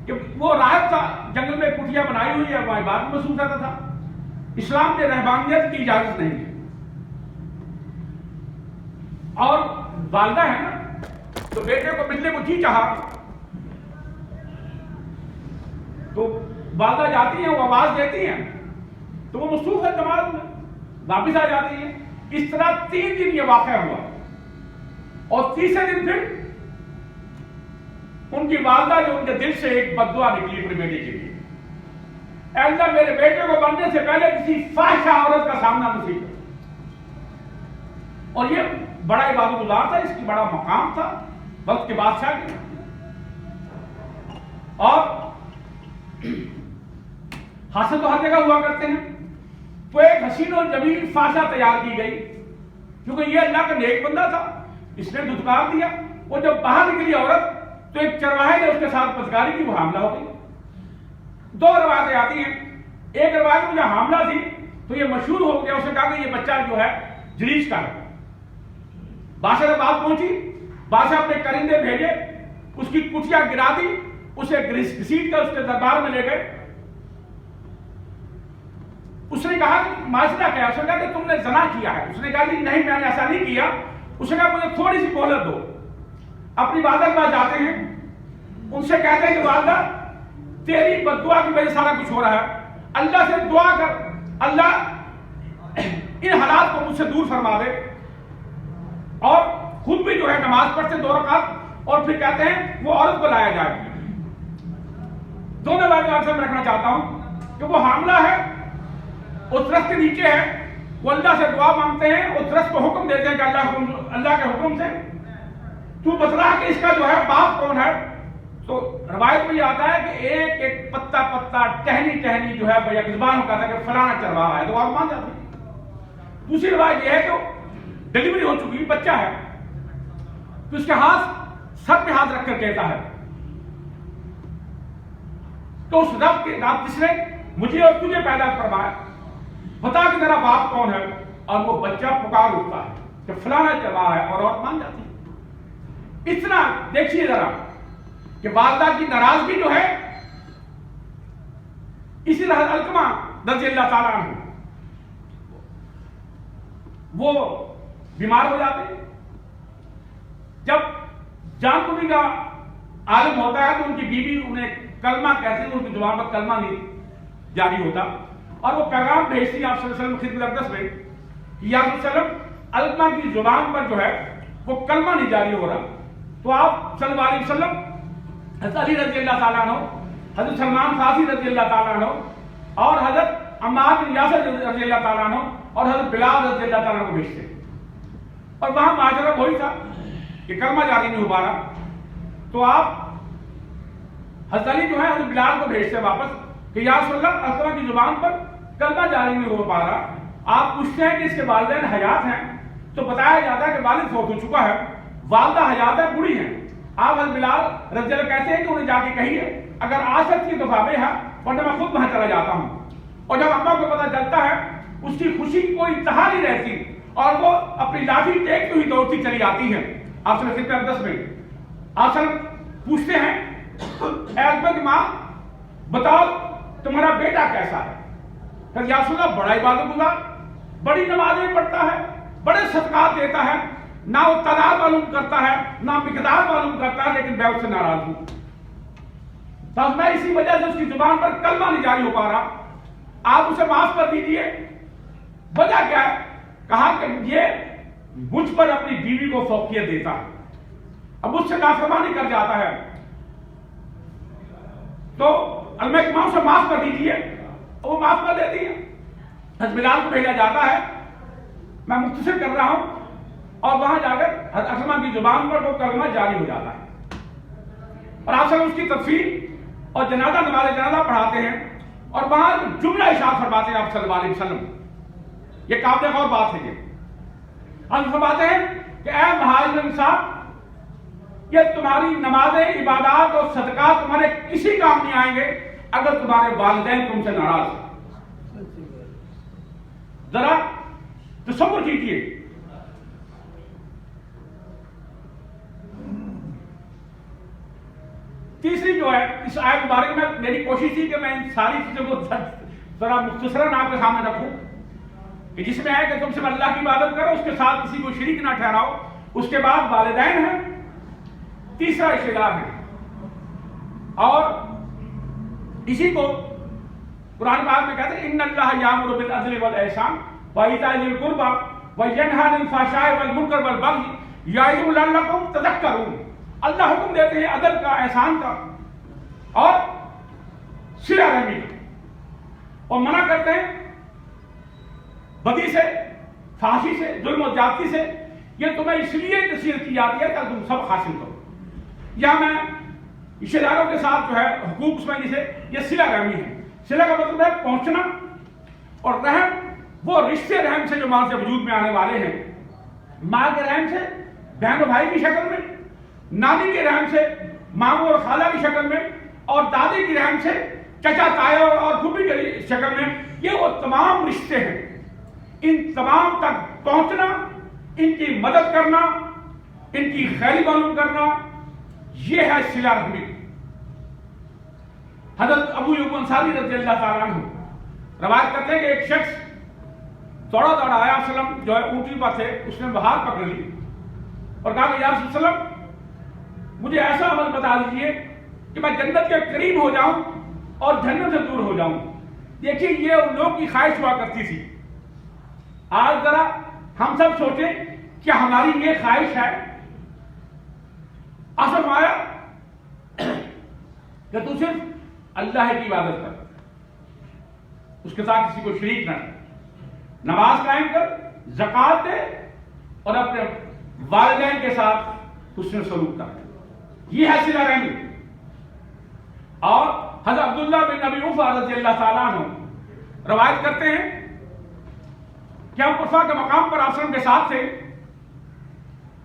کہ وہ راہب تھا، جنگل میں کٹھیاں بنائی ہوئی ہے، وہ عبادت میں مصروف رہتا تھا، اسلام میں رہبانیت کی اجازت نہیں ہے، اور والدہ ہے نا تو بیٹے کو ملنے کو جی چاہا تو والدہ جاتی ہیں، وہ آواز دیتی ہیں تو وہ مصروف ہے نماز میں، واپس آ جاتی ہے۔ اس طرح 3 دن یہ واقعہ ہوا اور تیسرے دن پھر ان کی والدہ جو ان کے دل سے ایک بددعا نکلی اپنے بیٹے کے لیے، اے اللہ میرے بیٹے کو مرنے سے پہلے کسی فاحشہ عورت کا سامنا نصیب کر۔ اور یہ بڑا عبادت گزار تھا، اس کی بڑا مقام تھا وقت کے بادشاہ کے، اور حاصل تو ہر جگہ ہوا کرتے ہیں۔ تو ایک حسین اور جمیل فاشا تیار کی گئی، کیونکہ یہ اللہ کا نیک بندہ تھا، اس نے دھتکار دیا۔ وہ جب باہر نکلی عورت تو ایک چرواہے نے اس کے ساتھ پسکاری کی، وہ حاملہ ہو گئی۔ 2 روایتیں آتی ہیں، ایک روایت میں جب حاملہ تھی تو یہ مشہور ہو گیا، اسے کہا کہ یہ بچہ جو ہے جریج کا ہے۔ بادشاہ سے بات پہنچی، بادشاہ اپنے کرندے بھیجے، اس کی کٹھیاں گرا دی، اسے گھسیٹ کر اس کے دربار میں لے گئے۔ اس نے کہا کہ معاشرہ کیا؟ اس نے کہا کہ تم نے زنا کیا ہے۔ اس نے کہا کہ نہیں میں نے ایسا نہیں کیا۔ اس نے کہا مجھے تھوڑی سی مہلت دو۔ اپنی والدہ کے پاس جاتے ہیں، ان سے کہتے ہیں کہ والدہ تیری بددعا کی وجہ سے سارا کچھ ہو رہا ہے، اللہ سے دعا کر اللہ ان حالات کو مجھ سے دور فرما دے۔ اور خود بھی جو ہے نماز پڑھتے 2 رکعت، اور پھر کہتے ہیں وہ عورت کو لایا جائے۔ دونوں باتیں آپ سے میں رکھنا چاہتا ہوں کہ وہ حاملہ ہے، اس درخت کے نیچے ہے، وہ اللہ سے دعا مانگتے ہیں، اس درخت کو حکم دیتے ہیں کہ اللہ کے حکم سے تو بتلا کہ اس کا جو ہے باپ کون ہے۔ تو روایت میں یہ آتا ہے کہ ایک ایک پتا پتا ٹہنی ٹہنی جو ہے بھیا زبان کا تھا کہ فلانا چرواہا ہے، تو آپ مان جاتے ہیں۔ دوسری روایت یہ ہے کہ ڈیلیوری ہو چکی بچہ ہے، تو اس کے سر پہ ہاتھ رکھ کر کہتا ہے تو اس رب جس نے مجھے اور تجھے پیدا فرمایا بتا کہ میرا باپ کون ہے، اور وہ بچہ پکار اٹھتا ہے کہ فلانا چرواہا ہے، اور مان جاتی ہے۔ اتنا دیکھیے ذرا کہ والدہ کی ناراضگی جو ہے، اسی طرح علقمہ رضی اللہ تعالیٰ عنہ وہ بیمار ہو جاتے ہیں۔ جب جانکوبی کا عالم ہوتا ہے تو ان کی بیوی انہیں کلمہ کہتی ہے، ان کی زبان پر کلمہ نہیں جاری ہوتا، اور وہ پیغام بھیجتی ہے آپ صلی اللہ علیہ وسلم خدمت اقدس میں کہ یا رسول اللہ الما کی زبان پر جو ہے وہ کلمہ نہیں جاری ہو رہا. تو آپ صلی اللہ علیہ وسلم حضرت علی رضی اللہ تعالیٰ عنہ، حضرت سلمان فارسی رضی اللہ تعالیٰ عنہ، اور حضرت عمار بن یاسر رضی اللہ تعالیٰ عنہ، اور حضرت بلال رضی اللہ تعالیٰ عنہ کو بھیجتے. اور وہاں ماجرا وہی تھا کہ کلمہ جاری نہیں ہو پا رہا. تو آپ حضرت علی جو ہے حضرت بلال کو بھیجتے واپس کہ یا رسول اللہ الما کی زبان پر کلمہ جاری نہیں ہو پا رہا. آپ پوچھتے ہیں کہ اس کے والدین حیات ہیں، تو بتایا جاتا ہے کہ والد فوت ہو چکا ہے، والدہ حیات ہے، بوڑھی ہیں. آپ حضرت بلال رضی اللہ کہتے ہیں کہ انہیں جا کے کہیے اگر آ سکتی تو فابے ہے، ورنہ میں خود وہاں چلا جاتا ہوں. اور جب اماں کو پتہ چلتا ہے اس کی خوشی کی کوئی انتہا نہیں رہتی اور وہ اپنی لاٹھی ٹیکتے ہوئی دوڑتی چلی آتی ہے. آپ سے خدمت اقدس میں آپ سے پوچھتے ہیں اے اکبر کی ماں بتاؤ تمہارا بیٹا کیسا ہے؟ کہ یا رسول اللہ بڑا عبادت گزار، بڑی نمازیں پڑھتا ہے، بڑے صدقات دیتا ہے، نہ وہ تعداد معلوم کرتا ہے نہ مقدار معلوم کرتا ہے، لیکن میں اس سے ناراض ہوں. تو میں اسی وجہ سے اس کی زبان پر کلمہ نہیں جاری ہو پا رہا، آپ اسے معاف کر دیجیے. وجہ کیا ہے؟ کہا کہ یہ مجھ پر اپنی بیوی کو فوقیت دیتا ہے، اب مجھ سے نافرمانی کر جاتا ہے، تو المحکمہ سے معاف کر دیجیے. وہ معاف کر دیتی ہے. حضرت بلال کو بھیجا جاتا ہے، میں مختصر کر رہا ہوں، اور وہاں جا کر حضرت اسما کی زبان پر وہ کلمہ جاری ہو جاتا ہے. اور آپ سب اس کی تفصیل اور جنازہ نماز جنازہ پڑھاتے ہیں، اور وہاں جملہ ارشاد فرماتے ہیں آپ صلی اللہ علیہ وسلم. یہ قابل غور بات ہے. ہم فرماتے ہیں کہ اے مہاجرین صاحب، یہ تمہاری نمازیں، عبادات اور صدقات تمہارے کسی کام نہیں آئیں گے اگر تمہارے والدین تم سے ناراض ہیں. ذرا تصور کیجیے. تیسری جو ہے اس آیت مبارک میں میری کوشش تھی کہ میں ان ساری چیزوں کو ذرا مختصراً آپ کے سامنے رکھوں کہ جس میں ہے کہ تم صرف اللہ کی عبادت کرو، اس کے ساتھ کسی کو شریک نہ ٹھہراؤ، اس کے بعد والدین ہیں، تیسرا رشتہ دار ہے. اور اسی کو قرآن پاک میں کہتے ہیں ان اللہ یامر بالعدل والاحسان وایتاء ذی القربى وینہی عن الفحشاء والمنکر والبغی یعظکم لعلکم تذکرون. اللہ حکم دیتے ہیں عدل کا، احسان کا اور صلہ رحمی کا، اور منع کرتے ہیں بدی سے، فحاشی سے، ظلم و زیادتی سے. یہ تمہیں اس لیے نصیحت کی جاتی ہے تاکہ تم سب حاصل کرو. یا میں رشتہ داروں کے ساتھ جو ہے حقوق اس میں جسے یہ صلہ رحمی ہے. صلہ کا مطلب ہے پہنچنا، اور رحم وہ رشتے رحم سے جو ماں سے وجود میں آنے والے ہیں. ماں کے رحم سے بہن و بھائی کی شکل میں، نانی کے رحم سے ماموں اور خالہ کی شکل میں، اور دادی کی رحم سے چچا تایا اور پھوپھی کی شکل میں. یہ وہ تمام رشتے ہیں. ان تمام تک پہنچنا، ان کی مدد کرنا، ان کی خیری معلوم کرنا، یہ ہے صلہ رحمی. حضرت ابو ایوب انصاری رضی اللہ تعالیٰ عنہ روایت کرتے ہیں کہ ایک شخص دوڑا دوڑا آیا وسلم جو ہے اونٹنی پر تھے، اس نے بہار پکڑ لی اور کہا کہ یا رسول اللہ مجھے ایسا عمل بتا دیجیے کہ میں جنت کے قریب ہو جاؤں اور جہنم سے دور ہو جاؤں. دیکھیے یہ ان لوگوں کی خواہش ہوا کرتی تھی. آج ذرا ہم سب سوچیں کہ ہماری یہ خواہش ہے. اصل آیا کہ تو صرف اللہ کی عبادت کر، اس کے ساتھ کسی کو شریک نہ کر، نماز قائم کر، زکات دے، اور اپنے والدین کے ساتھ حسن سلوک کر. یہ ہے صلہ رحمی. اور حضرت عبداللہ بن ابی اوفا رضی اللہ تعالیٰ عنہ روایت کرتے ہیں کہ ہم عرفہ کے مقام پر آسرم کے ساتھ تھے.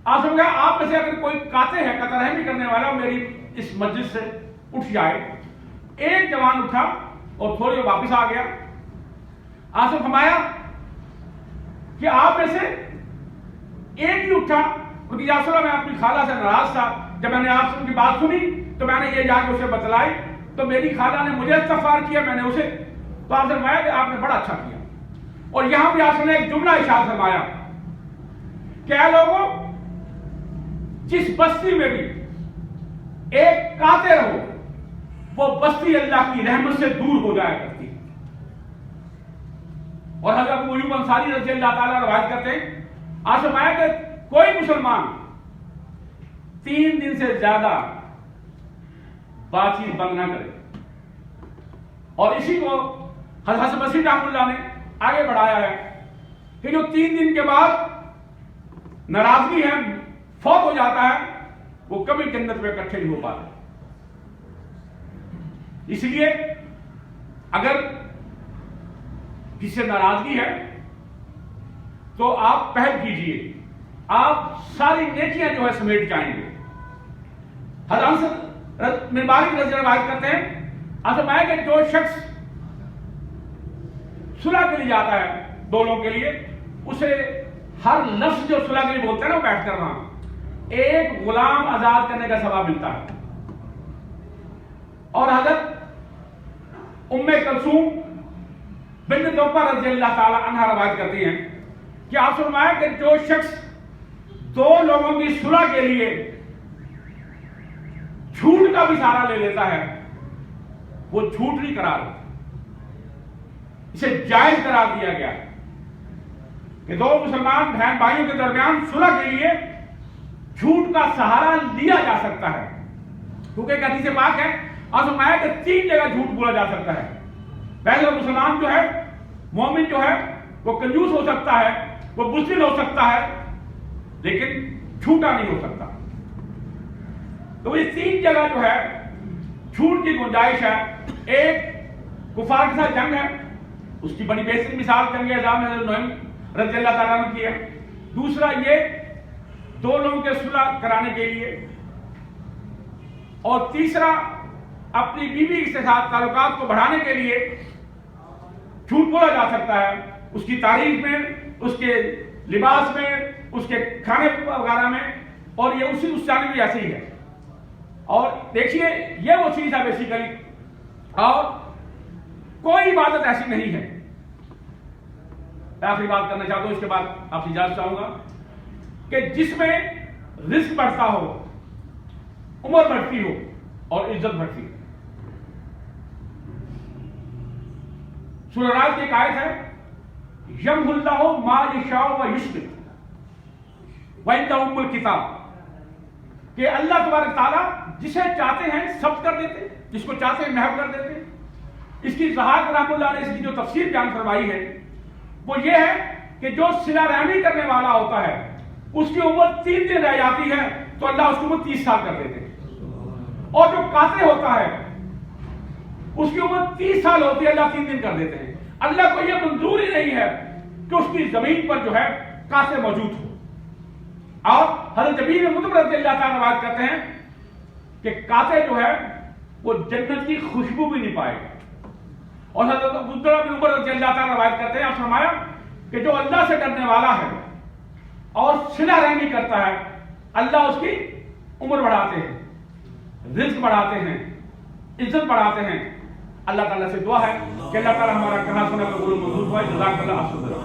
آسرم کہا آپ میں سے اگر کوئی قاطع ہے، قطع رحمی کرنے والا، میری اس مسجد سے اٹھ جائے. ایک جوان اٹھا اور تھوڑی واپس آ گیا. آسرم فرمایا کہ آپ میں سے ایک ہی اٹھا، کیونکہ یا رسول اللہ میں اپنی خالہ سے ناراض تھا. جب میں نے آپ کی بات سنی تو میں نے یہ جا کے اسے بتلائی، تو میری خالہ نے مجھے استغفار کیا، میں نے اسے. تو آپ سے فرمایا کہ آپ نے بڑا اچھا کیا. اور یہاں بھی آپ نے ایک جملہ ارشاد فرمایا کہ اے لوگوں، جس بستی میں بھی ایک قاطع ہو وہ بستی اللہ کی رحمت سے دور ہو جایا کرتی ہے. اور حضرت ابو ایوب انصاری رضی اللہ تعالیٰ روایت کرتے ہیں، آپ فرمایا کہ کوئی مسلمان 3 دن سے زیادہ بات چیت بند نہ کرے. اور اسی کو حضرت حسن بصری رحمۃ اللہ نے آگے بڑھایا ہے کہ جو 3 دن کے بعد ناراضگی ہے فوت ہو جاتا ہے وہ کبھی جنت میں اکٹھے نہیں ہو پاتے. اس لیے اگر کسی سے ناراضگی ہے تو آپ پہل کیجئے، آپ ساری نیکیاں جو ہے سمیٹ جائیں گے. حضرت مبارک رضی اللہ عنہ کرتے ہیں، فرمایا کہ جو شخص صلح کے لیے جاتا ہے دو لوگوں کے لیے، اسے ہر لفظ جو صلح کے لیے بولتا ہے نا وہ بیٹھ کر وہاں ایک غلام آزاد کرنے کا ثواب ملتا ہے. اور حضرت ام کلثوم بنت عقبہ رضی اللہ تعالی عنہا روایت کرتی ہیں کہ آپ فرمایا کہ جو شخص 2 لوگوں کی صلح کے لیے جھوٹ کا بھی سہارا لے لیتا ہے وہ جھوٹ نہیں قرار ہوتا، اسے جائز قرار دیا گیا کہ 2 مسلمان بہن بھائیوں کے درمیان صلح کے لیے جھوٹ کا سہارا لیا جا سکتا ہے. کیونکہ ایک حدیث پاک ہے، اور فرمایا کہ 3 جگہ جھوٹ بولا جا سکتا ہے. پہلے مسلمان جو ہے، مومن جو ہے، وہ کنجوس ہو سکتا ہے، وہ بزدل ہو سکتا ہے، لیکن جھوٹا نہیں ہو سکتا. تو یہ 3 جگہ جو ہے جھوٹ کی گنجائش ہے. ایک کفار کے ساتھ جنگ ہے، اس کی بڑی بہترین مثال جنگ عظام حضرت نعیم رضی اللہ تعالیٰ عنہ کی ہے. دوسرا یہ 2 لوگوں کے صلح کرانے کے لیے. اور تیسرا اپنی بیوی کے ساتھ تعلقات کو بڑھانے کے لیے جھوٹ بولا جا سکتا ہے، اس کی تعریف میں، اس کے لباس میں، اس کے کھانے وغیرہ میں. اور یہ اس جانب بھی ایسے ہی ہے. اور دیکھیے یہ وہ چیز ہے بیسیکلی، اور کوئی عبادت ایسی نہیں ہے. میں آخری بات کرنا چاہتا ہوں، اس کے بعد آپ سے اجازت چاہوں گا، کہ جس میں رزق بڑھتا ہو، عمر بڑھتی ہو اور عزت بڑھتی ہو. سورہ راز کی ایک آیت ہے، یمحو اللہ ما یشاء ویثبت وعندہ ام الکتاب، کہ اللہ تبارک تعالیٰ جسے چاہتے ہیں سب کر دیتے، جس کو چاہتے ہیں محو کر دیتے. اس کی ضحاک رحمۃ اللہ نے اس کی جو تفسیر بیان فرمائی ہے وہ یہ ہے کہ جو صلہ رحمی کرنے والا ہوتا ہے اس کی عمر 3 دن رہ جاتی ہے تو اللہ اس کی عمر 30 سال کر دیتے ہیں. اور جو قاطع ہوتا ہے اس کی عمر 30 سال ہوتی ہے، اللہ 3 دن کر دیتے ہیں. اللہ کو یہ منظور ہی نہیں ہے کہ اس کی زمین پر جو ہے قاطع موجود ہو. اور حضرت جبیر بن مطعم رضی اللہ تعالیٰ روایت کرتے ہیں کہ قاطع جو ہے وہ جنت کی خوشبو بھی نہیں پائے گا. اور حضرت عبداللہ بن عمر رضی اللہ تعالیٰ روایت کرتے ہیں، آپ فرمایا کہ جو اللہ سے ڈرنے والا ہے اور صلہ رحمی کرتا ہے اللہ اس کی عمر بڑھاتے ہیں، رزق بڑھاتے ہیں، عزت بڑھاتے ہیں. اللہ تعالیٰ سے دعا ہے کہ اللہ تعالیٰ ہمارا کہا سنا قبول و منظور فرمائے. جزاک اللہ.